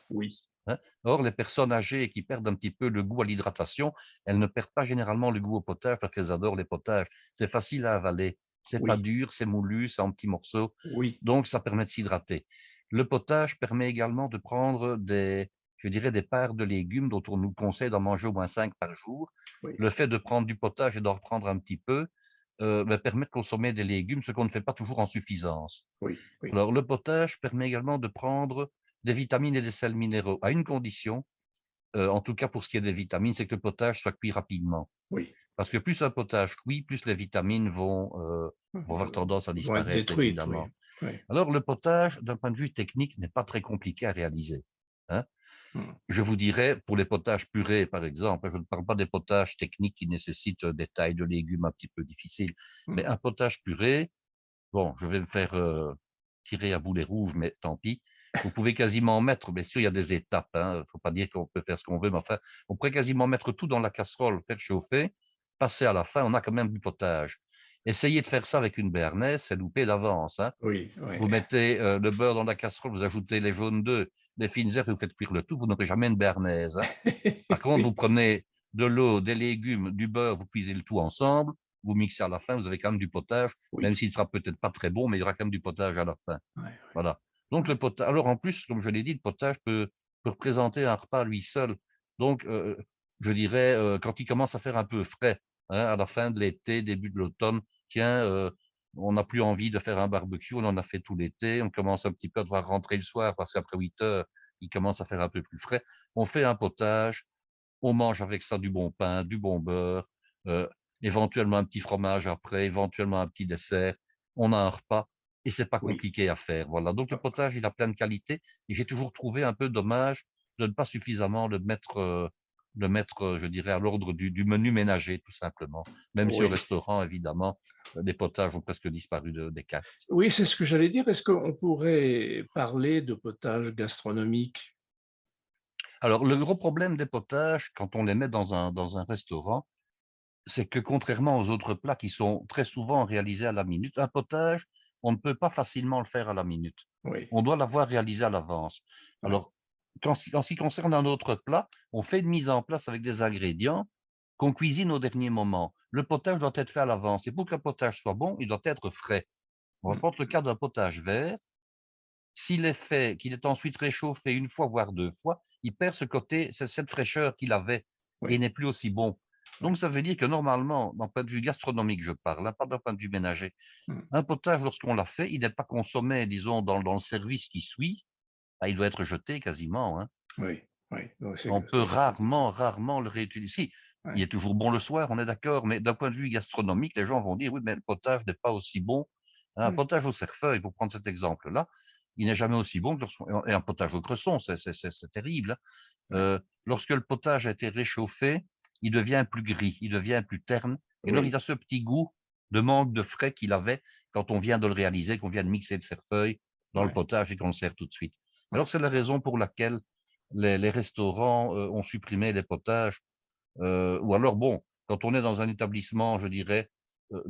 oui, hein. Or, les personnes âgées qui perdent un petit peu le goût à l'hydratation, elles ne perdent pas généralement le goût au potage parce qu'elles adorent les potages. C'est facile à avaler, c'est pas oui, dur, c'est moulu, c'est en petits morceaux, oui, donc ça permet de s'hydrater. Le potage permet également de prendre je dirais des parts de légumes dont on nous conseille d'en manger au moins 5 par jour. oui, Le fait de prendre du potage et d'en reprendre un petit peu, permet de consommer des légumes, ce qu'on ne fait pas toujours en suffisance. oui, oui, Alors le potage permet également de prendre des vitamines et des sels minéraux, à une condition, en tout cas pour ce qui est des vitamines, c'est que le potage soit cuit rapidement. oui. Parce que plus un potage cuit, plus les vitamines vont avoir tendance à Vont être disparaître détruites, oui, évidemment. oui. Alors le potage, d'un point de vue technique, n'est pas très compliqué à réaliser, hein. Mmh, Je vous dirais, pour les potages purés, par exemple, je ne parle pas des potages techniques qui nécessitent, des tailles de légumes un petit peu difficiles, mais mmh, un potage puré, bon, je vais me faire, tirer à boulet rouge, mais tant pis. Vous pouvez quasiment mettre, bien sûr, il y a des étapes, hein, faut pas dire qu'on peut faire ce qu'on veut, mais enfin, on pourrait quasiment mettre tout dans la casserole, faire chauffer, passer à la fin, on a quand même du potage. Essayez de faire ça avec une béarnaise, c'est loupé d'avance, hein. oui, oui. Vous mettez, le beurre dans la casserole, vous ajoutez les jaunes d'œufs, les fines herbes et vous faites cuire le tout, vous n'aurez jamais une béarnaise, hein. Par contre, vous Oui, prenez de l'eau, des légumes, du beurre, vous cuisez le tout ensemble, vous mixez à la fin, vous avez quand même du potage, même oui, s'il sera peut-être pas très bon, mais il y aura quand même du potage à la fin. ouais, ouais, Voilà. Donc ouais. le potage, alors en plus, comme je l'ai dit, le potage peut représenter un repas à lui seul. Donc, je dirais, quand il commence à faire un peu frais, hein, à la fin de l'été, début de l'automne, tiens, on n'a plus envie de faire un barbecue, on en a fait tout l'été, on commence un petit peu à devoir rentrer le soir parce qu'après 8 heures, il commence à faire un peu plus frais. On fait un potage, on mange avec ça du bon pain, du bon beurre, heu, éventuellement un petit fromage après, éventuellement un petit dessert. On a un repas et c'est pas Oui. compliqué à faire, voilà. Donc le potage, il a plein de qualités et j'ai toujours trouvé un peu dommage de ne pas suffisamment le mettre, je dirais à l'ordre du menu ménager tout simplement. Même si au Oui. restaurant évidemment, les potages ont presque disparu des cartes. Oui, c'est ce que j'allais dire. Est-ce qu'on pourrait parler de potage gastronomique? Alors le gros problème des potages, quand on les met dans un restaurant, c'est que contrairement aux autres plats qui sont très souvent réalisés à la minute, un potage, on ne peut pas facilement le faire à la minute. Oui, On doit l'avoir réalisé à l'avance. oui, Alors, en ce qui concerne un autre plat, on fait une mise en place avec des ingrédients qu'on cuisine au dernier moment. Le potage doit être fait à l'avance et pour qu'un potage soit bon, il doit être frais. On va Mmh. prendre le cas d'un potage vert. S'il est fait, qu'il est ensuite réchauffé une fois, voire 2 fois, il perd ce côté, cette fraîcheur qu'il avait et Oui, n'est plus aussi bon. Donc oui. ça veut dire que normalement, d'un point de vue gastronomique, je parle, hein, pas d'un point de vue ménager, Mmh. un potage, lorsqu'on l'a fait, il n'est pas consommé, disons, dans le service qui suit, bah, il doit être jeté quasiment, hein. Oui, oui. Donc On peut oui, c'est compliqué. rarement le réutiliser. Si, il Ouais. est toujours bon le soir, on est d'accord, mais d'un point de vue gastronomique, les gens vont dire: «Oui, mais le potage n'est pas aussi bon». Un Ouais. potage au cerfeuil, pour prendre cet exemple-là, il n'est jamais aussi bon que lorsqu'on et un potage au cresson, c'est terrible, hein. Ouais. Lorsque le potage a été réchauffé, il devient plus gris, il devient plus terne et alors il Oui, a ce petit goût de manque de frais qu'il avait quand on vient de le réaliser, qu'on vient de mixer le cerfeuil dans le ouais, potage et qu'on le sert tout de suite. Alors ouais. c'est la raison pour laquelle les restaurants, ont supprimé les potages, ou alors bon, quand on est dans un établissement, je dirais,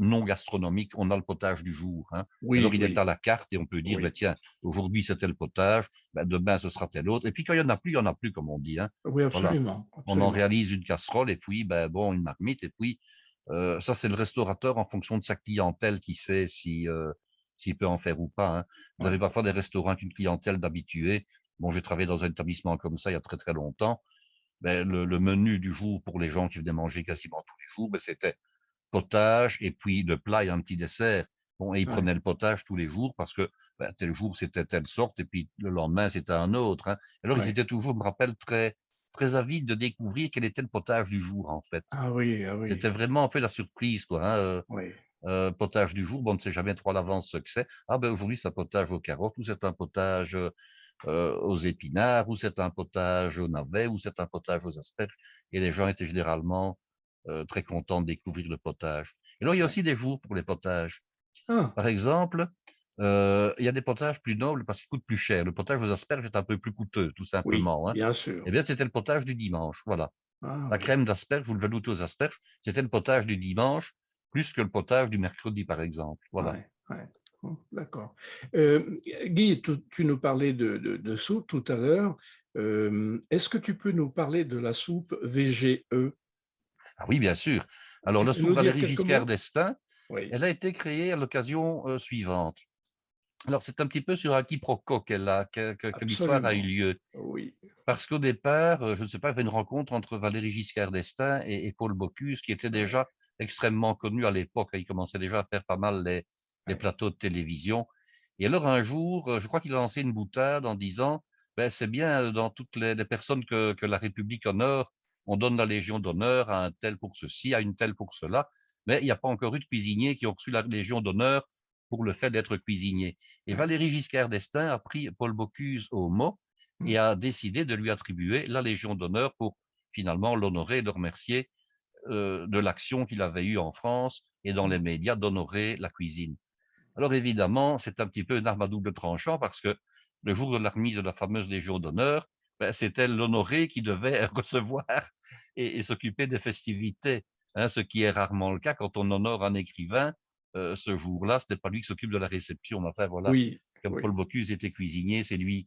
non gastronomique, on a le potage du jour, hein. Et alors Oui, il est oui, à la carte et on peut dire: «Bah, oui. tiens, aujourd'hui c'était le potage, bah, demain ce sera tel autre» et puis quand il y en a plus, il y en a plus comme on dit, hein. Oui, Voilà. absolument, On en absolument. réalise une casserole et puis, ben, bon, une marmite et puis, ça c'est le restaurateur en fonction de sa clientèle qui sait si, s'il peut en faire ou pas, hein. Vous avez Ouais. parfois des restaurants avec une clientèle d'habitués. Bon, j'ai travaillé dans un établissement comme ça il y a très, très longtemps. Ben le menu du jour pour les gens qui venaient manger quasiment tous les jours, ben c'était potage et puis le plat et un petit dessert. Bon, et ils Ouais. prenaient le potage tous les jours parce que, ben, tel jour c'était telle sorte et puis le lendemain c'était un autre, hein. Alors ils Ouais. étaient toujours, je me rappelle, très, très avides de découvrir quel était le potage du jour en fait. Ah oui, ah C'était oui. vraiment un peu la surprise quoi, hein, Oui. potage du jour, bon, on ne sait jamais trop à l'avance ce que c'est. Ah ben aujourd'hui c'est un potage aux carottes ou c'est un potage, aux épinards, ou c'est un potage aux navets, ou c'est un potage aux asperges. Et les gens étaient généralement très contents de découvrir le potage. Et alors, il y a Ouais. aussi des jours pour les potages. Ah! Par exemple, il y a des potages plus nobles parce qu'ils coûtent plus cher. Le potage aux asperges est un peu plus coûteux, tout Oui, simplement, hein. bien sûr. Eh bien, c'était le potage du dimanche, voilà. Ah La oui. crème d'asperges ou le velouté aux asperges, c'était le potage du dimanche, plus que le potage du mercredi, par exemple. Voilà. Ouais, ouais. Mmh, d'accord. Guy, tu nous parlais de soupe tout à l'heure. Est-ce que tu peux nous parler de la soupe VGE? Ah oui, bien sûr. Alors, Tu la peux soupe nous dire Valéry quelques Giscard mots? d'Estaing, Oui. elle a été créée à l'occasion suivante. Alors, c'est un petit peu sur un quiproquo que l'histoire a eu Absolument. lieu. Oui. Parce qu'au départ, je ne sais pas, il y avait une rencontre entre Valéry Giscard d'Estaing et Paul Bocuse, qui était Ouais, déjà extrêmement connu à l'époque. Il commençait déjà à faire pas mal les ouais, plateaux de télévision. Et alors, un jour, je crois qu'il a lancé une boutade en disant, ben, c'est bien, dans toutes les personnes que la République honore, on donne la Légion d'honneur à un tel pour ceci, à une telle pour cela, mais il n'y a pas encore eu de cuisiniers qui ont reçu la Légion d'honneur pour le fait d'être cuisinier. Et ouais. Valéry Giscard d'Estaing a pris Paul Bocuse au mot Mmh, et a décidé de lui attribuer la Légion d'honneur pour finalement l'honorer et le remercier de l'action qu'il avait eue en France et dans les mmh. médias d'honorer la cuisine. Alors évidemment, c'est un petit peu une arme à double tranchant parce que le jour de la remise de la fameuse Légion d'honneur, ben, c'était l'honoré qui devait recevoir et s'occuper des festivités, hein, ce qui est rarement le cas quand on honore un écrivain. Ce jour-là, ce n'est pas lui qui s'occupe de la réception. Enfin voilà, Oui, comme Paul oui. Bocuse était cuisinier, c'est lui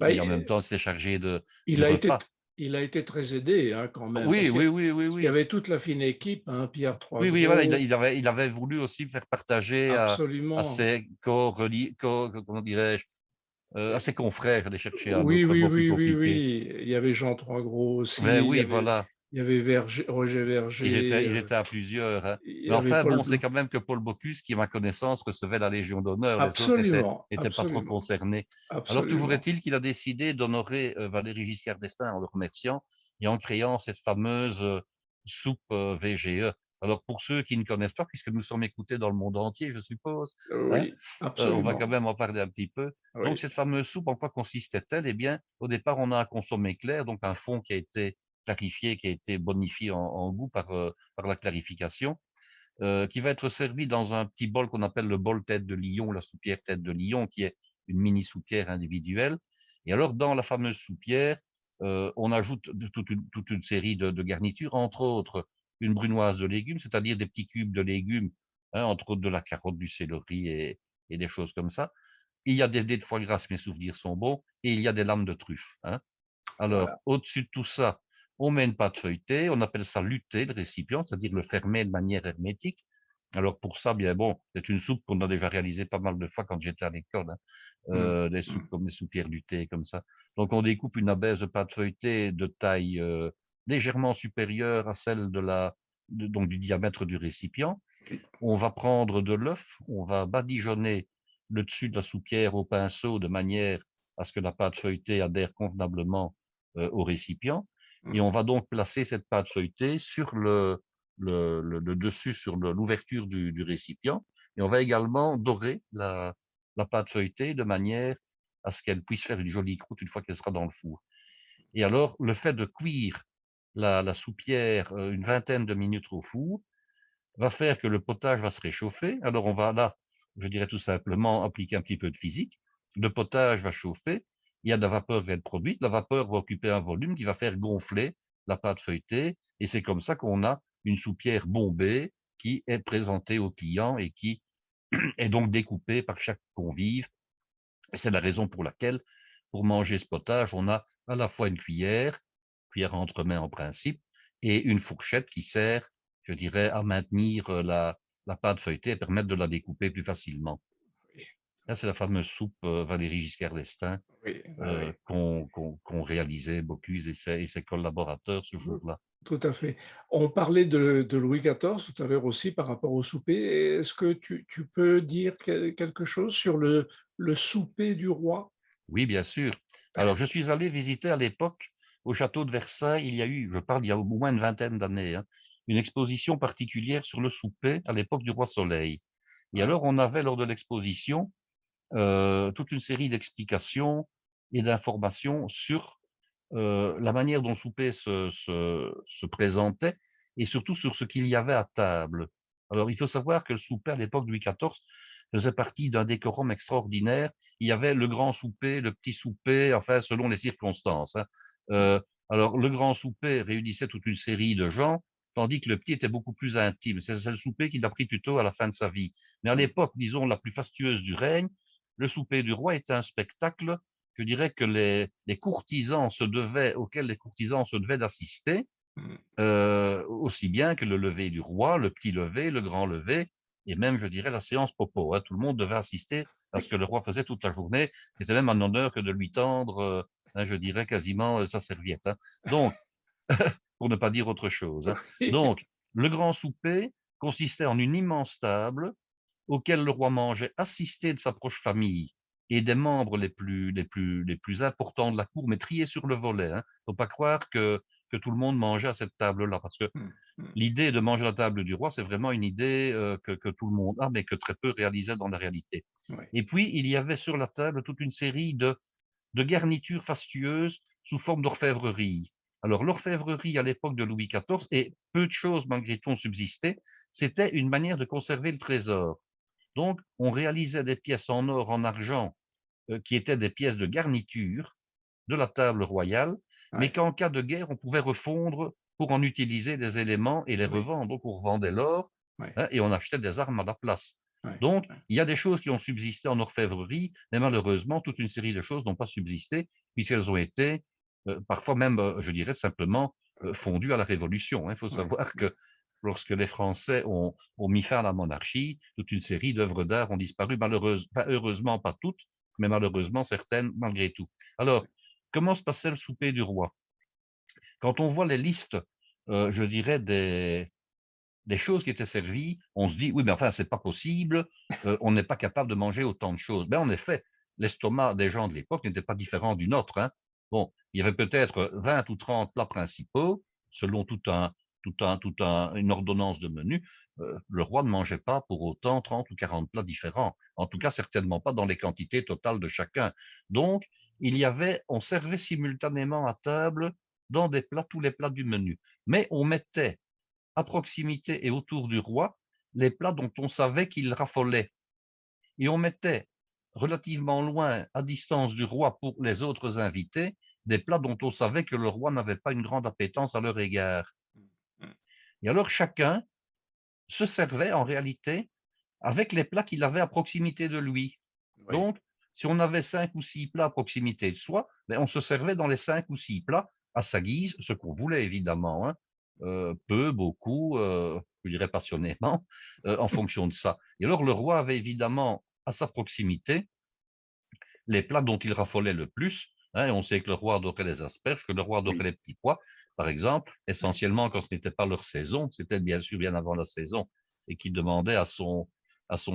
Bah, qui en même temps s'était chargé du il a été repas. il a été très aidé, hein, quand même, Oui, oui, oui, oui, parce qu'il y oui. avait toute la fine équipe, hein, Pierre Oui, oui, voilà, Troisgros, il avait voulu aussi faire partager à absolument. ses comment dirais-je, à ses confrères de chercher un Oui, autre oui, mot plus oui, oui, compliqué. oui. Il y avait Jean Troisgros Mais aussi, oui, voilà, il y avait Roger Verger, ils étaient à plusieurs, hein. il y Mais avait enfin, Paul bon, c'est Blanc. quand même que Paul Bocuse qui, à ma connaissance, recevait la Légion d'honneur. Les autres Absolument, étaient pas trop absolument, concernés. Alors, toujours absolument. est-il qu'il a décidé d'honorer Valéry Giscard d'Estaing en le remerciant et en créant cette fameuse soupe VGE. Alors, pour ceux qui ne connaissent pas, puisque nous sommes écoutés dans le monde entier, je suppose, hein, Oui, on va quand absolument. même en parler un petit peu. Donc, Oui, cette fameuse soupe, en quoi consistait-elle? Eh bien, au départ, on a un consommé clair, donc un fond qui a été clarifié, qui a été bonifié en goût par la clarification, qui va être servi dans un petit bol qu'on appelle le bol tête de lion, la soupière tête de lion, qui est une mini soupière individuelle. Et alors, dans la fameuse soupière, on ajoute toute une série de garnitures, entre autres une brunoise de légumes, c'est-à-dire des petits cubes de légumes, hein, entre autres de la carotte, du céleri et des choses comme ça. il y a des dés de foie gras si mes souvenirs sont bons, et il y a des lames de truffe, hein. Alors, Voilà. au-dessus de tout ça, on met une pâte feuilletée, on appelle ça lutter, le récipient, c'est-à-dire le fermer de manière hermétique. Alors pour ça, bien bon, c'est une soupe qu'on a déjà réalisée pas mal de fois quand j'étais à l'école, hein, Mmh. des soupes Mmh. comme des soupières lutter comme ça. Donc on découpe une abaisse de pâte feuilletée de taille, légèrement supérieure à celle donc du diamètre du récipient. Oui. On va prendre de l'œuf, on va badigeonner le dessus de la soupière au pinceau de manière à ce que la pâte feuilletée adhère convenablement, au récipient, et Mmh. on va donc placer cette pâte feuilletée sur le dessus, sur l'ouverture du récipient, et on va également dorer la pâte feuilletée de manière à ce qu'elle puisse faire une jolie croûte une fois qu'elle sera dans le four. Et alors le fait de cuire la soupière, une vingtaine de minutes au four va faire que le potage va se réchauffer. Alors on va là, je dirais tout simplement appliquer un petit peu de physique. Le potage va chauffer, il y a de la vapeur qui va être produite, la vapeur va occuper un volume qui va faire gonfler la pâte feuilletée, et c'est comme ça qu'on a une soupière bombée qui est présentée au client et qui est donc découpée par chaque convive. Et c'est la raison pour laquelle, pour manger ce potage, on a à la fois une cuillère à entremets en principe, et une fourchette qui sert, je dirais, à maintenir la pâte feuilletée et permettre de la découper plus facilement. Oui, Là, c'est la fameuse soupe Valéry Giscard d'Estaing oui, oui, oui. qu'ont réalisé Bocuse et ses collaborateurs ce Mmh. jour-là. Tout à fait. On parlait de Louis XIV tout à l'heure aussi par rapport au souper. Est-ce que tu peux dire quelque chose sur le souper du roi? Oui, bien sûr. Alors, je suis allé visiter à l'époque, au château de Versailles, il y a eu, je parle il y a au moins une vingtaine d'années, hein, une exposition particulière sur le souper à l'époque du roi Soleil. Et Ah, alors, on avait lors de l'exposition toute une série d'explications et d'informations sur la manière dont le souper se présentait, et surtout sur ce qu'il y avait à table. Alors, il faut savoir que le souper à l'époque de Louis XIV faisait partie d'un décorum extraordinaire. Il y avait le grand souper, le petit souper, enfin, selon les circonstances, hein. Euh, alors, le grand souper réunissait toute une série de gens, tandis que le petit était beaucoup plus intime. C'est le souper qu'il a pris plutôt à la fin de sa vie. Mais à mmh, l'époque, disons, la plus fastueuse du règne, le souper du roi était un spectacle, je dirais, que les courtisans auxquels les courtisans se devaient d'assister, mmh. aussi bien que le lever du roi, le petit lever, le grand lever, et même, je dirais, la séance popo, hein. Tout le monde devait assister à ce que Oui, le roi faisait toute la journée. C'était même un honneur que de lui tendre, hein, je dirais, quasiment sa serviette, hein. Donc, pour ne pas dire autre chose, hein. oui, Donc, le grand souper consistait en une immense table auquel le roi mangeait, assisté de sa proche famille et des membres les plus importants de la cour, mais triés sur le volet, hein. Faut pas croire que tout le monde mangeait à cette table-là, parce que mmh, mmh, l'idée de manger à la table du roi, c'est vraiment une idée que tout le monde a, mais que très peu réalisaient dans la réalité. oui, Et puis, il y avait sur la table toute une série de garnitures fastueuses sous forme d'orfèvrerie. Alors, l'orfèvrerie à l'époque de Louis XIV, et peu de choses malgré tout ont subsisté, c'était une manière de conserver le trésor. Donc, on réalisait des pièces en or, en argent, qui étaient des pièces de garniture de la table royale, mais ouais, qu'en cas de guerre, on pouvait refondre pour en utiliser des éléments et les oui, revendre. Donc, on revendait l'or, ouais, hein, et on achetait des armes à la place. ouais, Donc, ouais, il y a des choses qui ont subsisté en orfèvrerie, mais malheureusement, toute une série de choses n'ont pas subsisté, puisqu'elles ont été, parfois même, je dirais simplement, fondues à la Révolution, hein. Il faut ouais, savoir ouais, que lorsque les Français ont mis fin à la monarchie, toute une série d'œuvres d'art ont disparu, pas heureusement pas toutes, mais malheureusement certaines malgré tout. Alors, comment se passait le souper du roi? Quand on voit les listes, je dirais des choses qui étaient servies, on se dit: «Oui, mais enfin, c'est pas possible, on n'est pas capable de manger autant de choses». Mais en effet, l'estomac des gens de l'époque n'était pas différent du nôtre, hein. Bon, il y avait peut-être 20 ou 30 plats principaux, selon une ordonnance de menu. Le roi ne mangeait pas pour autant 30 ou 40 plats différents. En tout cas, certainement pas dans les quantités totales de chacun. Donc, on servait simultanément à table dans des plats, tous les plats du menu. Mais on mettait à proximité et autour du roi les plats dont on savait qu'il raffolait. Et on mettait relativement loin, à distance du roi pour les autres invités, des plats dont on savait que le roi n'avait pas une grande appétence à leur égard. mmh, Et alors chacun se servait en réalité avec les plats qu'il avait à proximité de lui. oui, Donc, si on avait 5 ou 6 plats à proximité de soi, ben, on se servait dans les 5 ou 6 plats à sa guise, ce qu'on voulait évidemment, hein. Peu, beaucoup, je dirais passionnément, en fonction de ça. Et alors le roi avait évidemment à sa proximité les plats dont il raffolait le plus, hein, et on sait que le roi adorait les asperges, que le roi adorait Oui, les petits pois, par exemple, oui, essentiellement quand ce n'était pas leur saison, c'était bien sûr bien avant la saison, et qu'il demandait à son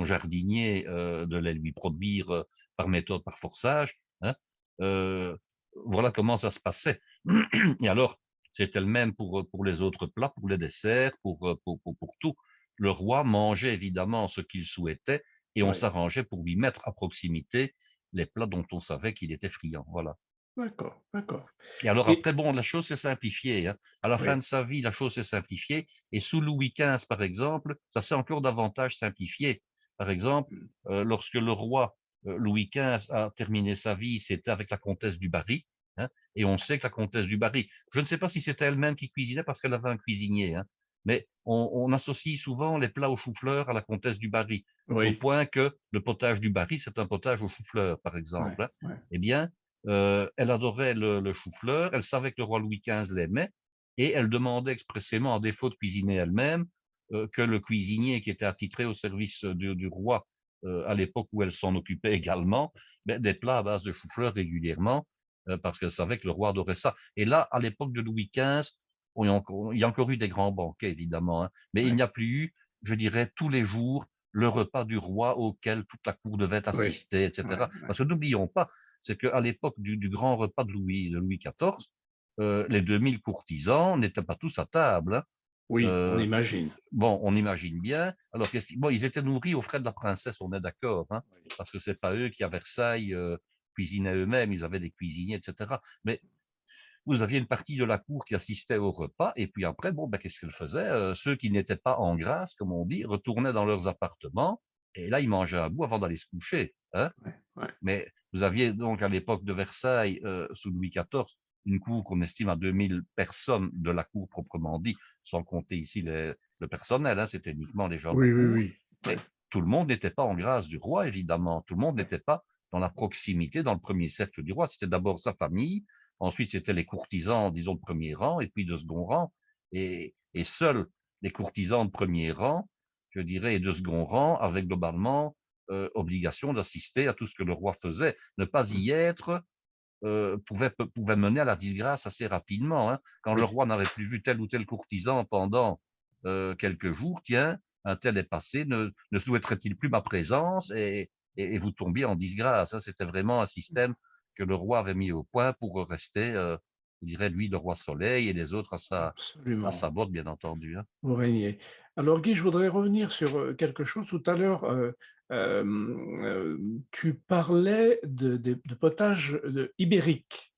jardinier de les lui produire par méthode, par forçage. Hein. Euh, voilà comment ça se passait. Et alors, c'était le même pour les autres plats, pour les desserts, pour tout. Le roi mangeait évidemment ce qu'il souhaitait, et on oui. s'arrangeait pour lui mettre à proximité les plats dont on savait qu'il était friand, voilà. D'accord, d'accord. Et alors Et après, bon, la chose s'est simplifiée, hein. À la fin oui, de sa vie, la chose s'est simplifiée, et sous Louis XV, par exemple, ça s'est encore davantage simplifié. Par exemple, lorsque le roi Louis XV a terminé sa vie, c'était avec la comtesse du Barry, hein, et on sait que la comtesse du Barry, je ne sais pas si c'était elle-même qui cuisinait parce qu'elle avait un cuisinier, hein, mais on associe souvent les plats au chou-fleur à la comtesse du Barry, au oui, point que le potage du Barry, c'est un potage au chou-fleur, par ouais, exemple, hein. ouais. Eh bien, elle adorait le chou-fleur, elle savait que le roi Louis XV l'aimait, et elle demandait expressément, à défaut de cuisiner elle-même, que le cuisinier qui était attitré au service du roi à l'époque où elle s'en occupait également, ben, des plats à base de chou-fleur régulièrement, parce qu'elle savait que le roi adorait ça. Et là, à l'époque de Louis XV, il y a encore eu des grands banquets, évidemment, hein, mais il Ouais, n'y a plus eu, je dirais, tous les jours, le repas du roi auquel toute la cour devait oui, assister, ouais, etc. ouais. Parce que n'oublions pas, c'est qu'à l'époque du grand repas de Louis XIV, les 2000 courtisans n'étaient pas tous à table, hein. Oui, on Euh, imagine. bon, on imagine bien. Alors, bon, ils étaient nourris aux frais de la princesse, on est d'accord, hein, Oui, parce que c'est pas eux qui, à Versailles, cuisinaient eux-mêmes, ils avaient des cuisiniers, etc. Mais vous aviez une partie de la cour qui assistait au repas, et puis après, bon, ben, qu'est-ce qu'ils faisaient? Ceux qui n'étaient pas en grâce, comme on dit, retournaient dans leurs appartements, et là, ils mangeaient un bout avant d'aller se coucher, hein. ouais, ouais. Mais vous aviez donc à l'époque de Versailles, sous Louis XIV, une cour qu'on estime à 2000 personnes de la cour proprement dit, sans compter ici le personnel, hein, c'était uniquement les gens de la Oui, oui, cour. oui. Ouais, Mais tout le monde n'était pas en grâce du roi, évidemment. Tout le monde ouais. n'était pas dans la proximité, dans le premier cercle du roi. C'était d'abord sa famille, ensuite c'était les courtisans, disons, de premier rang, et puis de second rang. Et seuls les courtisans de premier rang, je dirais, et de second rang, avaient globalement obligation d'assister à tout ce que le roi faisait. Ne pas Mmh. y être pouvait mener à la disgrâce assez rapidement, hein. Quand le Oui. roi n'avait plus vu tel ou tel courtisan pendant quelques jours, tiens, un tel est passé, ne souhaiterait-il plus ma présence et vous tombiez en disgrâce, hein. C'était vraiment un système que le roi avait mis au point pour rester, je dirais, lui, le roi soleil et les autres à Absolument. sa botte, bien entendu, hein. Vous régnez. Alors Guy, je voudrais revenir sur, quelque chose. Tout à l'heure, tu parlais de potage, ibérique.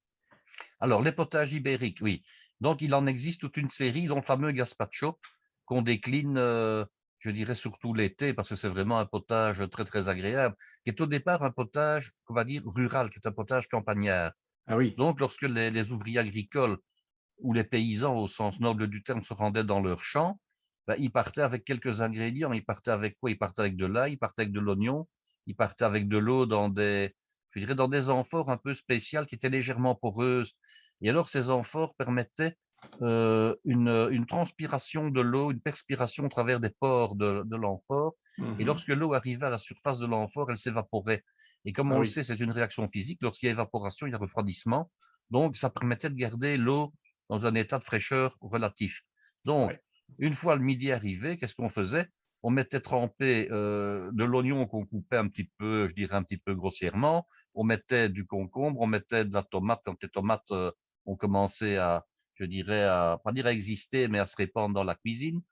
Alors, les potages ibériques, oui. Donc, il en existe toute une série, dont le fameux gazpacho, qu'on décline, je dirais surtout l'été, parce que c'est vraiment un potage très, très agréable, qui est au départ un potage, on va dire, rural, qui est un potage campagnard. Ah oui. Donc, lorsque les ouvriers agricoles ou les paysans, au sens noble du terme, se rendaient dans leurs champs, ben, ils partaient avec quelques ingrédients. Ils partaient avec quoi? Ils partaient avec de l'ail, ils partaient avec de l'oignon, ils partaient avec de l'eau dans je dirais, dans des amphores un peu spéciales qui étaient légèrement poreuses. Et alors, ces amphores permettaient une transpiration de l'eau, une perspiration au travers des pores de l'amphore. Et Mmh. lorsque l'eau arrivait à la surface de l'amphore, elle s'évaporait. Et comme Ah on le oui. sait, c'est une réaction physique. Lorsqu'il y a évaporation, il y a refroidissement. Donc, ça permettait de garder l'eau dans un état de fraîcheur relatif. Donc, Ouais. une fois le midi arrivé, qu'est-ce qu'on faisait? On mettait tremper de l'oignon qu'on coupait un petit peu, je dirais un petit peu grossièrement. On mettait du concombre, on mettait de la tomate quand les tomates ont commencé à, je dirais, à, pas dire à exister, mais à se répandre dans la cuisine.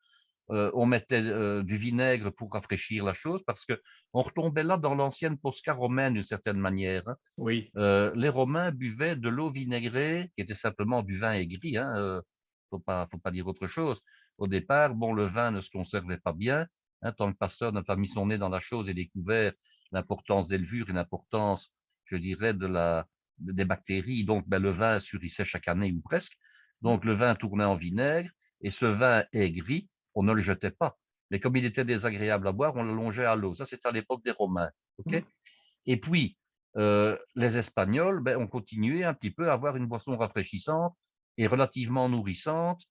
On mettait du vinaigre pour rafraîchir la chose parce que on retombait là dans l'ancienne posca romaine d'une certaine manière, hein. Oui. Les Romains buvaient de l'eau vinaigrée, qui était simplement du vin aigri, hein, faut pas dire autre chose. Au départ, bon, le vin ne se conservait pas bien, hein, tant que Pasteur n'a pas mis son nez dans la chose et découvert l'importance des levures et l'importance, je dirais, des bactéries. Donc, ben, le vin surissait chaque année ou presque. Donc, le vin tournait en vinaigre et ce vin aigri, on ne le jetait pas. Mais comme il était désagréable à boire, on l'allongeait à l'eau. Ça, c'était à l'époque des Romains. OK? Mmh. Et puis, Les Espagnols, ben, ont continué un petit peu à avoir une boisson rafraîchissante et relativement nourrissante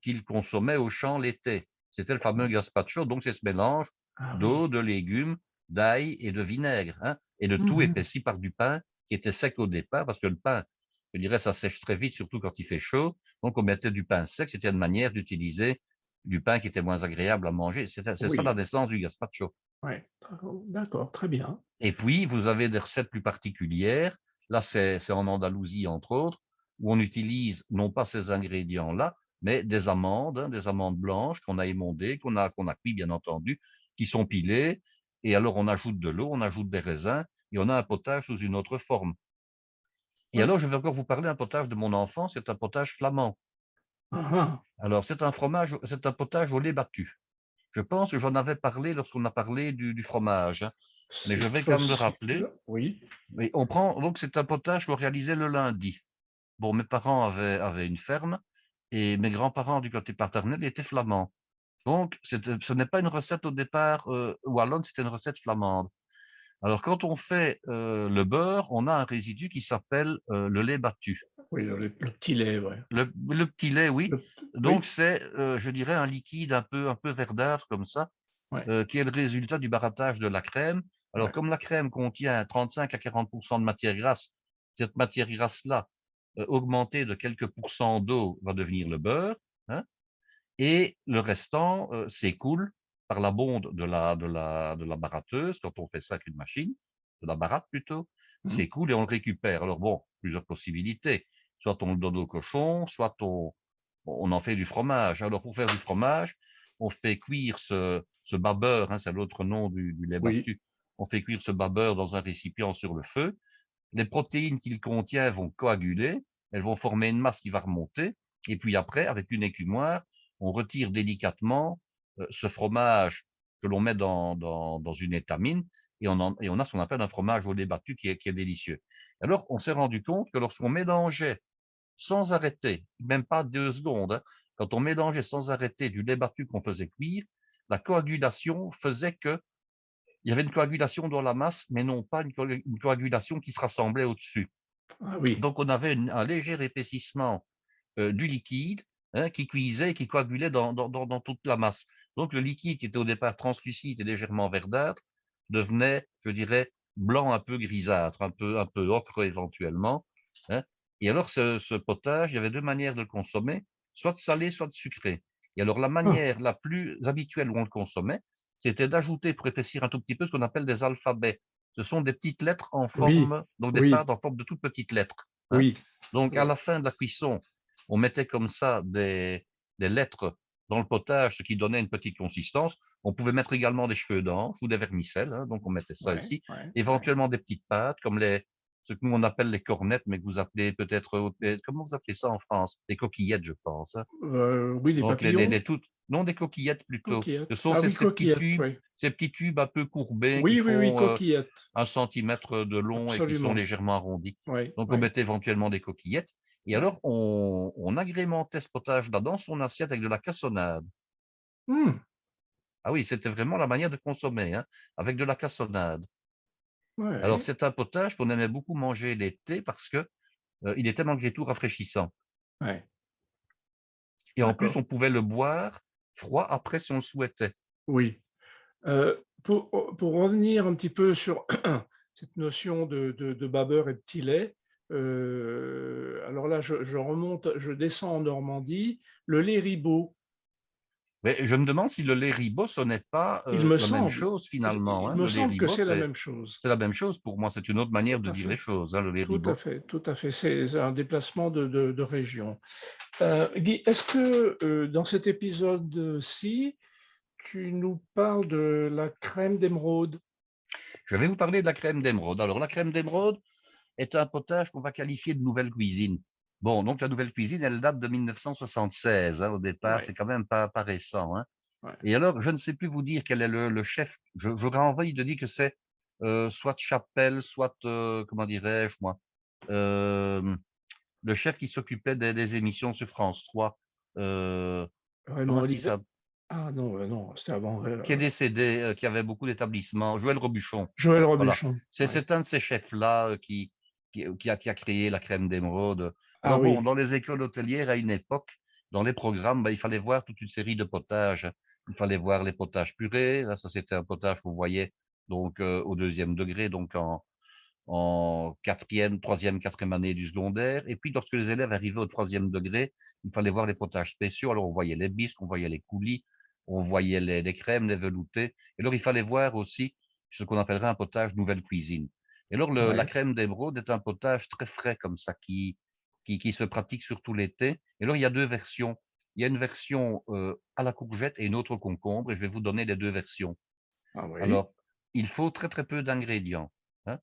qu'ils consommaient au champ l'été. C'était le fameux gazpacho, donc c'est ce mélange Ah d'eau, oui. de légumes, d'ail et de vinaigre, hein, et le tout Mhm. épaissi par du pain qui était sec au départ, parce que le pain, je dirais, ça sèche très vite, surtout quand il fait chaud. Donc on mettait du pain sec, c'était une manière d'utiliser du pain qui était moins agréable à manger. C'est ça la Oui, naissance du gazpacho. ouais. D'accord, très bien. Et puis, vous avez des recettes plus particulières. Là, c'est en Andalousie, entre autres, où on utilise non pas ces ingrédients-là, mais des amandes, hein, des amandes blanches qu'on a émondées, qu'on a cuit, bien entendu, qui sont pilées. Et alors, on ajoute de l'eau, on ajoute des raisins, et on a un potage sous une autre forme. Et Ouais. alors, je vais encore vous parler d'un potage de mon enfance, c'est un potage flamand. Ah, ah. Alors, c'est un potage au lait battu. Je pense que j'en avais parlé lorsqu'on a parlé du fromage, hein, mais je C'est vais quand même le rappeler. possible. Oui. Oui, on prend donc c'est un potage qu'on réalisait le lundi. Bon, mes parents avaient une ferme et mes grands-parents du côté paternel étaient flamands. Donc ce n'est pas une recette au départ, wallonne, c'était une recette flamande. Alors quand on fait, le beurre, on a un résidu qui s'appelle, le lait battu. Oui, le petit lait, ouais. Le petit lait, oui. Donc Oui, c'est, je dirais un liquide un peu verdâtre comme ça, ouais, qui est le résultat du barattage de la crème. Alors, ouais. comme la crème contient 35 à 40 de matière grasse, cette matière grasse-là, augmentée de quelques pourcents d'eau, va devenir le beurre, hein, et le restant s'écoule par la bonde de la baratteuse, quand on fait ça avec une machine, de la baratte plutôt, Mhm. s'écoule et on le récupère. Alors bon, plusieurs possibilités. Soit on le donne au cochon, soit on en fait du fromage. Alors pour faire du fromage, on fait cuire ce babeur, hein, c'est l'autre nom du lait Oui. battu. On fait cuire ce babeur dans un récipient sur le feu. Les protéines qu'il contient vont coaguler, elles vont former une masse qui va remonter, et puis après, avec une écumoire, on retire délicatement ce fromage que l'on met dans une étamine, et on a ce qu'on appelle un fromage au lait battu qui est délicieux. Alors, on s'est rendu compte que lorsqu'on mélangeait sans arrêter, même pas 2 secondes, hein, quand on mélangeait sans arrêter du lait battu qu'on faisait cuire, la coagulation faisait que il y avait une coagulation dans la masse, mais non pas une coagulation qui se rassemblait au-dessus. Ah oui. Donc on avait un léger épaississement du liquide, hein, qui cuisait et qui coagulait dans toute la masse. Donc le liquide qui était au départ translucide et légèrement verdâtre devenait, je dirais, blanc un peu grisâtre, un peu ocre éventuellement, hein. Et alors ce potage, il y avait 2 manières de le consommer, soit de salé, soit de sucré. Et alors la Ah, manière la plus habituelle où on le consommait, c'était d'ajouter, pour épaissir un tout petit peu, ce qu'on appelle des alphabets. Ce sont des petites lettres en oui, forme, donc des oui, pâtes en forme de toutes petites lettres, hein. oui, Donc à oui. la fin de la cuisson, on mettait comme ça des lettres dans le potage, ce qui donnait une petite consistance. On pouvait mettre également des cheveux d'ange ou des vermicelles, hein, donc on mettait ça Ouais, ici. ouais, ouais. Éventuellement des petites pâtes, comme ce que nous on appelle les cornettes, mais que vous appelez peut-être, comment vous appelez ça en France? Des coquillettes, je pense, hein. Oui, des Donc papillons, non, des coquillettes plutôt. Ce coquillettes. sont Ah ces, oui, ces petits coquillettes, tubes, oui. ces petits tubes un peu courbés qui Oui, oui, oui, font 1 centimètre de long et qui sont absolument. légèrement arrondis. Oui, Donc on oui, mettait éventuellement des coquillettes. Et oui. alors on agrémentait ce potage-là dans son assiette avec de la cassonade. Hmm, Ah oui, c'était vraiment la manière de consommer, hein, avec de la cassonade. Alors ouais, c'est un potage qu'on aimait beaucoup manger l'été parce que il était malgré tout rafraîchissant. ouais. Et en plus, D'accord. on pouvait le boire froid après si on le souhaitait. Oui. Pour revenir un petit peu sur cette notion de babeur et de petit lait, alors là, je remonte, je descends en Normandie, le lait ribot, Mais je me demande si le lait ribot, ce n'est pas il me la même semble, chose finalement, il hein. me Le lait semble que ribot, c'est la c'est même chose. c'est la même chose pour moi. C'est une autre manière Tout de à dire les fait, choses, hein, le lait tout à ribot. fait, tout à fait. C'est un déplacement de région. Guy, est-ce que dans cet épisode-ci, tu nous parles de la crème d'émeraude? Je vais vous parler de la crème d'émeraude. Alors, la crème d'émeraude est un potage qu'on va qualifier de nouvelle cuisine. Bon, donc la nouvelle cuisine, elle date de 1976, hein, au départ, c'est Ouais, quand même pas récent, hein. ouais. Et alors, je ne sais plus vous dire quel est le chef. J'aurais envie de dire que c'est soit Chapelle, soit, comment dirais-je moi, euh, le chef qui s'occupait des émissions sur France 3. Raymond Comment est-ce qu'il Olivet? s'appelle? Ah non, non, c'était avant, qui est décédé, qui avait beaucoup d'établissements, Joël Robuchon. Joël Voilà. Robuchon. Oui. C'est un de ces chefs-là qui a créé la crème d'émeraude. Ah Alors bon, oui, dans les écoles hôtelières, à une époque, dans les programmes, il fallait voir toute une série de potages. Il fallait voir les potages purés. Là, ça, c'était un potage qu'on voyait donc au deuxième degré, donc en quatrième, troisième, quatrième année du secondaire. Et puis, lorsque les élèves arrivaient au troisième degré, il fallait voir les potages spéciaux. Alors, on voyait les bisques, on voyait les coulis, on voyait les crèmes, les veloutés. Et alors, il fallait voir aussi ce qu'on appellerait un potage nouvelle cuisine. Et alors, la ouais, crème d'émeraude est un potage très frais comme ça, qui se pratique surtout l'été. Et alors, il y a deux versions. Il y a une version à la courgette et une autre au concombre, et je vais vous donner les deux versions. ah oui, Alors, il faut très très peu d'ingrédients, hein.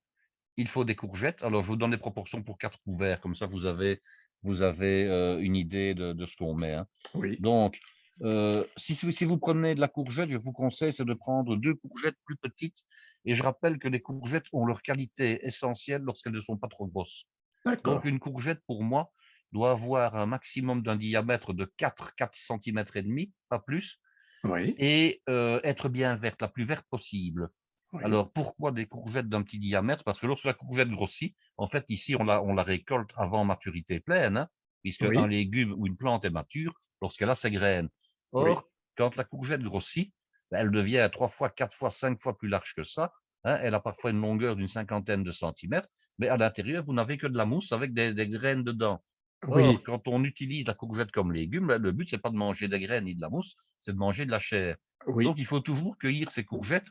Il faut des courgettes. Alors, je vous donne les proportions pour 4 couverts, comme ça vous avez une idée de ce qu'on met, hein. oui, Donc, si vous prenez de la courgette, je vous conseille, c'est de prendre 2 courgettes plus petites. Et je rappelle que les courgettes ont leur qualité essentielle lorsqu'elles ne sont pas trop grosses. Donc, d'accord, une courgette, pour moi, doit avoir un maximum d'un diamètre de 4 centimètres et demi, pas plus, oui, et être bien verte, la plus verte possible. oui, Alors, pourquoi des courgettes d'un petit diamètre? Parce que lorsque la courgette grossit, en fait, ici, on la récolte avant maturité pleine, hein, puisque un oui, légume ou une plante est mature lorsqu'elle a ses graines. oui, Or, quand la courgette grossit, ben, elle devient 3 fois, 4 fois, 5 fois plus large que ça, hein. Elle a parfois une longueur d'une cinquantaine de centimètres, mais à l'intérieur, vous n'avez que de la mousse avec des graines dedans. Or, oui, quand on utilise la courgette comme légume, ben, le but, c'est pas de manger des graines ni de la mousse, c'est de manger de la chair. Donc, oui, il faut toujours cueillir ces courgettes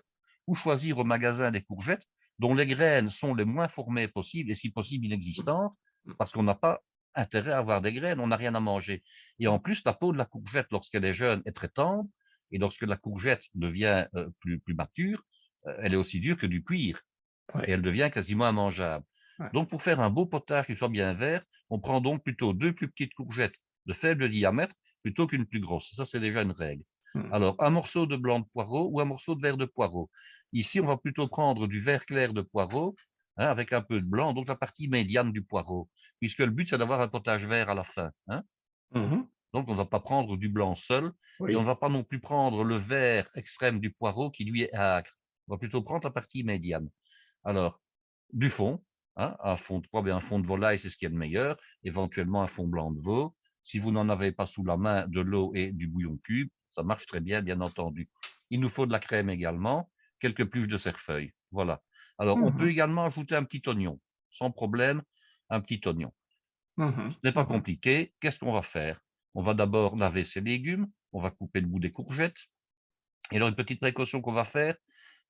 ou choisir au magasin des courgettes dont les graines sont les moins formées possibles et si possible inexistantes, parce qu'on n'a pas intérêt à avoir des graines, on n'a rien à manger. Et en plus, la peau de la courgette, lorsqu'elle est jeune, est très tendre, et lorsque la courgette devient plus mature, elle est aussi dure que du cuir, et ouais, elle devient quasiment immangeable. ouais, Donc, pour faire un beau potage qui soit bien vert, on prend donc plutôt 2 plus petites courgettes de faible diamètre plutôt qu'une plus grosse. Ça, c'est déjà une règle. mmh, Alors, un morceau de blanc de poireau ou un morceau de vert de poireau. Ici, on va plutôt prendre du vert clair de poireau, hein, avec un peu de blanc, donc la partie médiane du poireau, puisque le but, c'est d'avoir un potage vert à la fin, hein. mmh, Donc, on ne va pas prendre du blanc seul, et on ne oui, va pas non plus prendre le vert extrême du poireau qui, lui, est âcre. On va plutôt prendre la partie médiane. Alors, du fond, hein, un fond de pois, bien un fond de volaille, c'est ce qu'il y a de meilleur, éventuellement un fond blanc de veau. Si vous n'en avez pas sous la main, de l'eau et du bouillon cube, ça marche très bien, bien entendu. Il nous faut de la crème également, quelques pluches de cerfeuil. Voilà. Alors, on peut mmh, également ajouter un petit oignon, sans problème, un petit oignon. Ce mmh, n'est pas mmh, compliqué. Qu'est-ce qu'on va faire? On va d'abord laver ses légumes, on va couper le bout des courgettes. Et alors, une petite précaution qu'on va faire,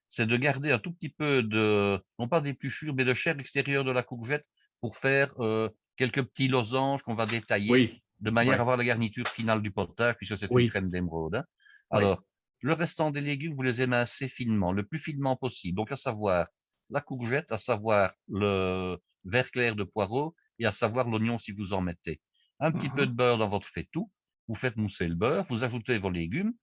c'est de garder un tout petit peu de, non pas d'épluchure, mais de chair extérieure de la courgette pour faire quelques petits losanges qu'on va détailler oui, de manière à ouais, avoir la garniture finale du potage, puisque c'est une oui, crème d'émeraude, hein. oui, Alors, le restant des légumes, vous les émincez finement, le plus finement possible. Donc, à savoir la courgette, à savoir le vert clair de poireau et à savoir l'oignon si vous en mettez. Un petit peu mmh, de beurre dans votre faitout, vous faites mousser le beurre, vous ajoutez vos légumes,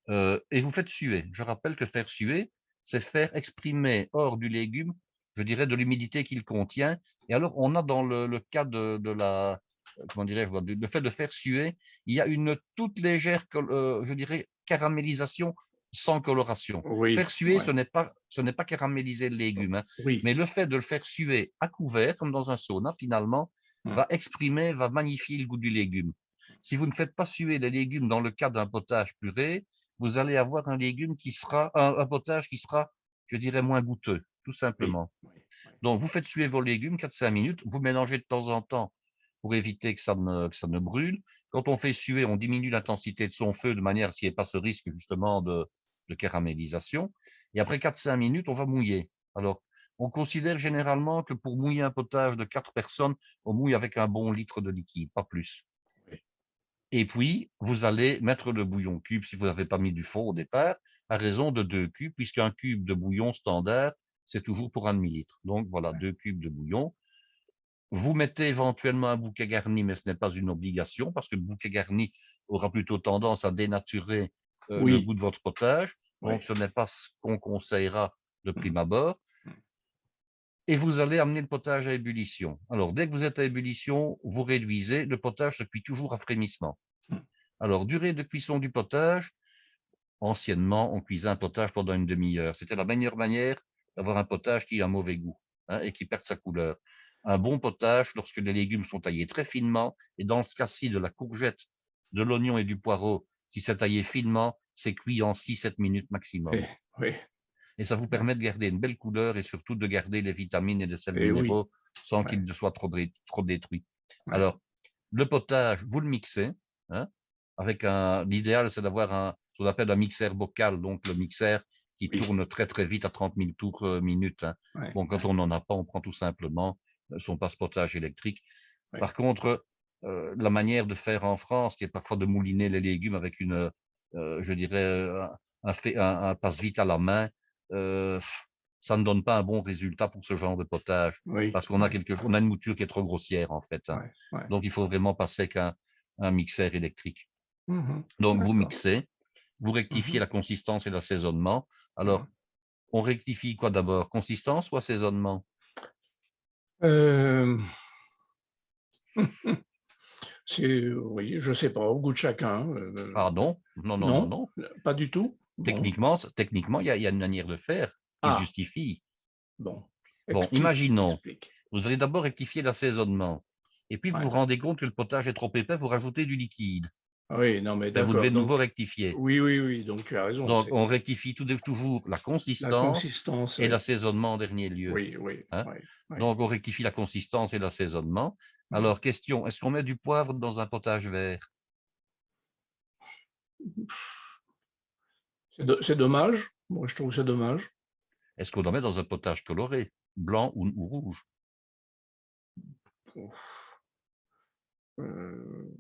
et vous faites suer. Je rappelle que faire suer, c'est faire exprimer hors du légume, je dirais, de l'humidité qu'il contient. Et alors, on a dans le cas de la, comment dirais-je, le fait de faire suer, il y a une toute légère, je dirais, caramélisation sans coloration. oui, Faire suer, ouais, ce n'est pas caraméliser le légume, hein, oui, mais le fait de le faire suer à couvert, comme dans un sauna, finalement, mmh, va exprimer, va magnifier le goût du légume. Si vous ne faites pas suer les légumes dans le cas d'un potage puré, vous allez avoir un légume qui sera un potage qui sera, je dirais, moins goûteux, tout oui, simplement. oui, oui, Donc, vous faites suer vos légumes 4 5 minutes, vous mélangez de temps en temps pour éviter que ça ne brûle. Quand on fait suer, on diminue l'intensité de son feu de manière à ce qu'il n'y ait pas ce risque justement de caramélisation. Et après 4 5 minutes, on va mouiller. Alors, on considère généralement que pour mouiller un potage de 4 personnes, on mouille avec un bon litre de liquide, pas plus. oui, Et puis, vous allez mettre le bouillon cube, si vous n'avez pas mis du fond au départ, à raison de 2 cubes, puisqu'un cube de bouillon standard, c'est toujours pour un demi-litre. Donc voilà, 2 cubes de bouillon. Vous mettez éventuellement un bouquet garni, mais ce n'est pas une obligation, parce que le bouquet garni aura plutôt tendance à dénaturer le oui, goût de votre potage. oui, Donc ce n'est pas ce qu'on conseillera de mmh, prime abord. mmh, Et vous allez amener le potage à ébullition. Alors, dès que vous êtes à ébullition, vous réduisez. Le potage se cuit toujours à frémissement. mmh, Alors, durée de cuisson du potage, anciennement, on cuisait un potage pendant une demi-heure. C'était la meilleure manière d'avoir un potage qui a un mauvais goût, hein, et qui perd sa couleur. Un bon potage, lorsque les légumes sont taillés très finement, et dans ce cas-ci, de la courgette, de l'oignon et du poireau, si c'est taillé finement, c'est cuit en 6-7 minutes Oui, maximum. oui, Et ça vous ouais. permet de garder une belle couleur et surtout de garder les vitamines et les sels Et oui, minéraux sans ouais, qu'ils ne soient trop détruits. ouais, Alors, le potage, vous le mixez, hein, avec l'idéal, c'est d'avoir ce qu'on appelle un mixeur bocal, donc le mixeur qui oui, tourne très très vite à 30 000 tours minute, hein. ouais, Bon, quand ouais, on n'en a pas, on prend tout simplement son passe-potage électrique. Par ouais. contre, la manière de faire en France, qui est parfois de mouliner les légumes avec je dirais, un passe-vite à la main, euh, ça ne donne pas un bon résultat pour ce genre de potage, Oui, parce qu'on a ouais, on a une mouture qui est trop grossière en fait, hein. ouais, ouais. Donc il faut vraiment passer qu'un un mixeur électrique. Mhm. Donc vous D'accord. mixez, vous rectifiez Mhm, la consistance et l'assaisonnement. mhm. Alors, on rectifie quoi d'abord? Consistance ou assaisonnement? Euh, oui, je sais pas, au goût de chacun. Pardon? Non, non, non, Non, non. pas du tout. Bon. Techniquement, il y a une manière de faire qui le Ah, justifie. bon. Bon, Explique, imaginons, explique. vous allez d'abord rectifier l'assaisonnement, et puis vous vous Ouais. rendez compte que le potage est trop épais, vous rajoutez du liquide. Oui, non, mais Ben, vous d'accord. devez de nouveau Donc, rectifier. oui, oui, oui. Donc, tu as raison. Donc, C'est on rectifie toujours la la consistance consistance. et Oui, l'assaisonnement en dernier lieu, oui, oui, hein. oui, oui. Donc, on rectifie la consistance et l'assaisonnement. Oui. Alors, question, est-ce qu'on met du poivre dans un potage vert? C'est dommage. Moi, je trouve que c'est dommage. Est-ce qu'on en met dans un potage coloré, blanc ou rouge? Euh,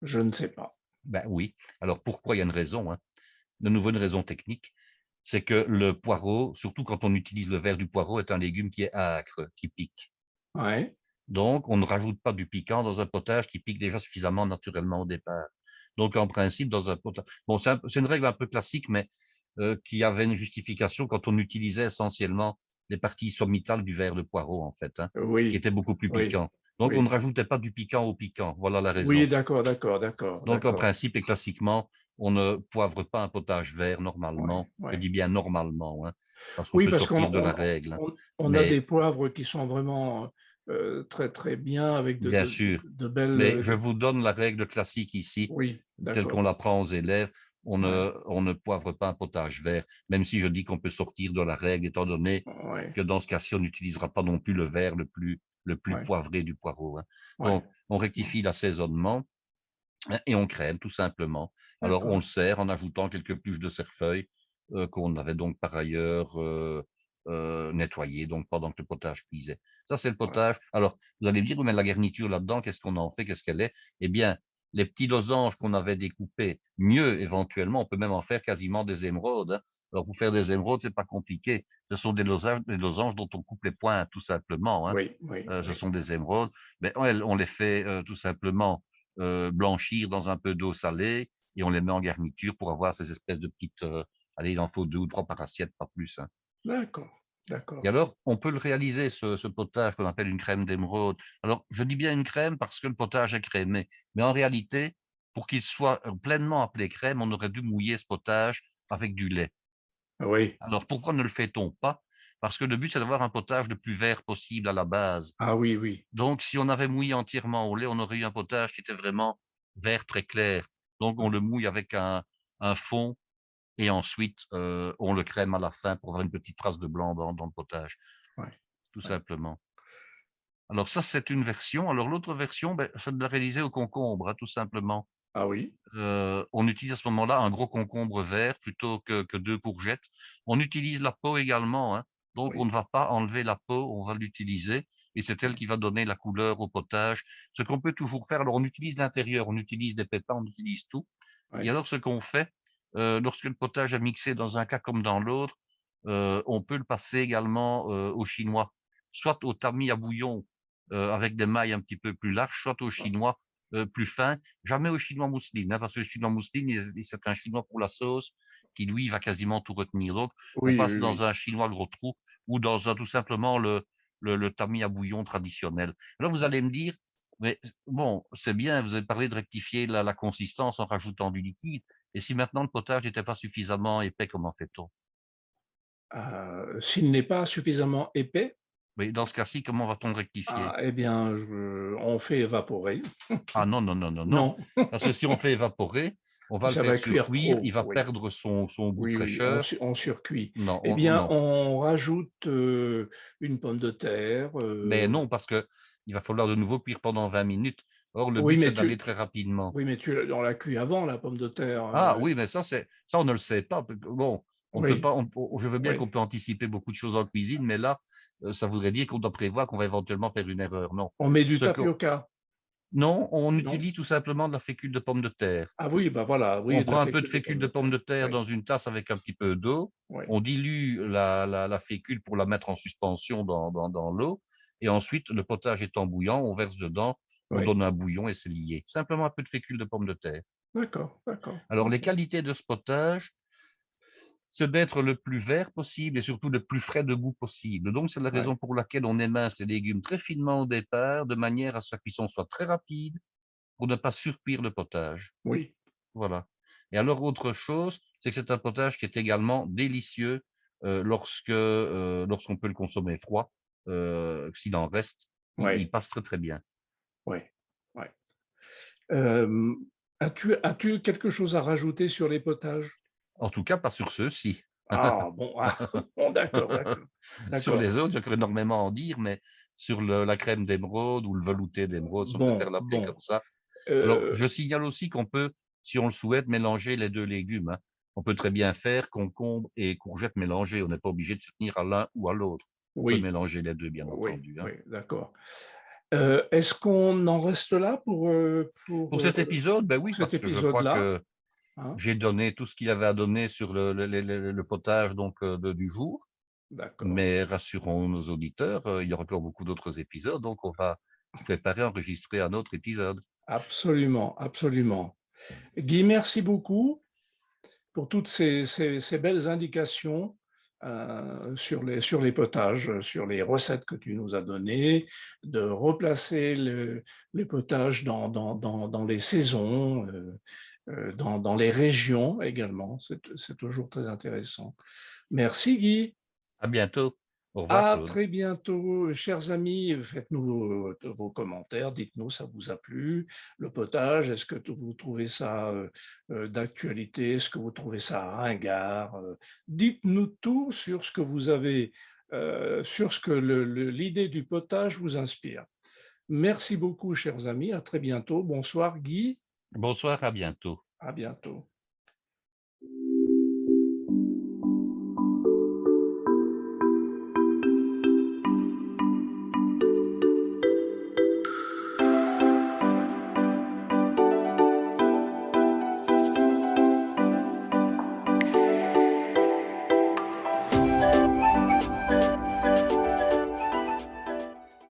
je ne sais pas. Ben oui. Alors, pourquoi? Il y a une raison, hein. De nouveau, une raison technique, c'est que le poireau, surtout quand on utilise le verre du poireau, est un légume qui est âcre, qui pique. Ouais. Donc, on ne rajoute pas du piquant dans un potage qui pique déjà suffisamment naturellement au départ. Donc, en principe, dans un potage, bon, c'est une règle un peu classique, mais qui avait une justification quand on utilisait essentiellement les parties sommitales du verre de poireau, en fait, hein, qui Oui, étaient beaucoup plus oui, piquants. Donc, on ne oui. rajoutait pas du piquant au piquant. Voilà la Oui, raison. d'accord, d'accord, d'accord, Donc, en d'accord. principe et classiquement, on ne poivre pas un potage vert Ouais, normalement. Je ouais. dis bien normalement, hein, parce qu'on Oui, peut parce qu'on sortir de la règle, hein. on a Mais des poivres qui sont vraiment très, très bien avec bien sûr, de belles. mais je vous donne la règle classique ici, Oui, telle qu'on d'accord. l'apprend aux élèves. Ouais, On ne poivre pas un potage vert, même si je dis qu'on peut sortir de la règle, étant donné ouais, que dans ce cas-ci, on n'utilisera pas non plus le vert le plus ouais, poivré du poireau, hein. ouais. Donc, on Ouais. rectifie l'assaisonnement, hein, et on crème, tout simplement. Alors, on le D'accord. sert en ajoutant quelques pluches de cerfeuil qu'on avait donc par ailleurs nettoyées donc pendant que le potage cuisait. Ça, c'est le Ouais. potage. Alors, vous allez me dire, oui, mais la garniture là-dedans, qu'est-ce qu'on en fait? Qu'est-ce qu'elle est? Eh bien, les petits losanges qu'on avait découpés, mieux éventuellement, on peut même en faire quasiment des émeraudes, hein. Alors, pour faire des émeraudes, c'est pas compliqué. Ce sont des losanges dont on coupe les points, tout simplement, hein. Oui, oui, Ce oui. sont des émeraudes. Mais on les fait tout simplement blanchir dans un peu d'eau salée et on les met en garniture pour avoir ces espèces de petites, allez, il en faut 2 ou 3 par assiette, pas plus, hein. D'accord, Et d'accord. alors, on peut le réaliser, ce potage qu'on appelle une crème d'émeraude. Alors, je dis bien une crème parce que le potage est crémé, mais en réalité, pour qu'il soit pleinement appelé crème, on aurait dû mouiller ce potage avec du lait. Oui. Alors, pourquoi ne le fait-on pas? Parce que le but, c'est d'avoir un potage le plus vert possible à la base. Ah oui, oui. Donc, si on avait mouillé entièrement au lait, on aurait eu un potage qui était vraiment vert très clair. Donc, on le mouille avec un fond et ensuite, on le crème à la fin pour avoir une petite trace de blanc dans le potage, Ouais, tout ouais. simplement. Alors ça, c'est une version. Alors l'autre version, ben, c'est de la réaliser au concombre, hein, tout simplement. Ah oui, On utilise à ce moment-là un gros concombre vert plutôt que deux courgettes. On utilise la peau également, hein. Donc on ne oui. va pas enlever la peau, on va l'utiliser et c'est elle Ouais, qui va donner la couleur au potage. Ce qu'on peut toujours faire, alors on utilise l'intérieur, on utilise des pépins, on utilise tout. Et ouais. alors ce qu'on fait, lorsque le potage est mixé dans un cas comme dans l'autre, on peut le passer également au chinois, soit au tamis à bouillon avec des mailles un petit peu plus larges, soit au chinois plus fin. Jamais au chinois mousseline, hein, parce que le chinois mousseline, c'est un chinois pour la sauce qui, lui, va quasiment tout retenir. Donc, on Oui, passe oui, dans oui. un chinois gros trou ou dans tout simplement le tamis à bouillon traditionnel. Alors, vous Ouais. allez me dire, mais bon, c'est bien, vous avez parlé de rectifier la consistance en rajoutant du liquide, Et si maintenant le potage n'était pas suffisamment épais, comment fait-on? S'il n'est pas suffisamment épais, Oui, dans ce cas-ci, comment va-t-on rectifier? eh bien, on fait évaporer. Ah non, non, non, non, non, Non, parce que si on fait évaporer, on va le ça faire va cuire surcuire, il trop, va oui. perdre son goût de Oui, oui, on fraîcheur. su on surcuit. Non, Eh on bien, non. on rajoute, une pomme de terre, Mais non, parce que il va falloir de nouveau cuire pendant 20 minutes. Or, le oui, but, c'est mais d'aller très rapidement. on l'a cuit avant la pomme de terre, Ah oui, mais ça, on ne le sait pas. Bon, on peut oui, pas, je veux bien oui. qu'on peut anticiper beaucoup de choses en cuisine, mais là, ça voudrait dire qu'on doit prévoir qu'on va éventuellement faire une erreur. Non. On met du Ce qu'on tapioca, Non, on non? utilise tout simplement de la fécule de pomme de terre. Ah oui, bah, voilà, On oui, de la prend un peu de fécule de fécule pomme de de pomme terre. de terre Oui, dans une tasse avec un petit peu d'eau, oui, on dilue la fécule pour la mettre en suspension dans l'eau, et ensuite, le potage étant bouillant, on verse dedans, on oui. donne un bouillon et c'est lié. Simplement un peu de fécule de pomme de terre. D'accord, d'accord, Alors, les OK. qualités de ce potage, c'est d'être le plus vert possible et surtout le plus frais de goût possible. Donc, c'est la Ouais, raison pour laquelle on émince les légumes très finement au départ, de manière à ce que la cuisson soit très rapide, pour ne pas surcuire le potage. oui, Voilà. Et alors autre chose, c'est que c'est un potage qui est également délicieux, lorsqu'on peut le consommer froid, s'il en reste, il ouais, passe très, très bien. ouais, ouais. Hem, as-tu quelque chose à rajouter sur les potages? En tout cas, pas sur ceux-ci. Ah bon, bon d'accord, d'accord, Sur d'accord. les autres, j'aurais énormément à en dire, mais sur la crème d'émeraude ou le velouté d'émeraude, si on préfère Bon, l'appeler comme bon, ça. Alors, heu, je signale aussi qu'on peut, si on le souhaite, mélanger les 2 légumes, hein. On peut très bien faire concombre et courgettes mélangées. On n'est pas obligé de se tenir à l'un ou à l'autre. On peut oui, mélanger les 2, bien oui, entendu, hein. oui, d'accord. Est-ce qu'on en reste là Pour cet épisode, ben oui, pour cet parce que je crois épisode-là, que hein? j'ai donné tout ce qu'il y avait à donner sur le potage donc du jour. D'accord. Mais rassurons nos auditeurs, il y aura encore beaucoup d'autres épisodes, donc on va se préparer à enregistrer un autre épisode. Absolument, absolument. Guy, merci beaucoup pour toutes ces belles indications sur les potages, sur les recettes que tu nous as données, de replacer les potages dans les saisons, dans les régions également. C'est toujours très intéressant. Merci Guy. À bientôt. Au revoir, À Claude. très bientôt, chers amis. Faites-nous vos commentaires. Dites-nous, ça vous a plu? Le potage, est-ce que vous trouvez ça d'actualité? Est-ce que vous trouvez ça ringard? Dites-nous tout sur ce que vous avez, sur ce que l'idée du potage vous inspire. Merci beaucoup, chers amis. À très bientôt. Bonsoir, Guy. Bonsoir, à bientôt. À bientôt.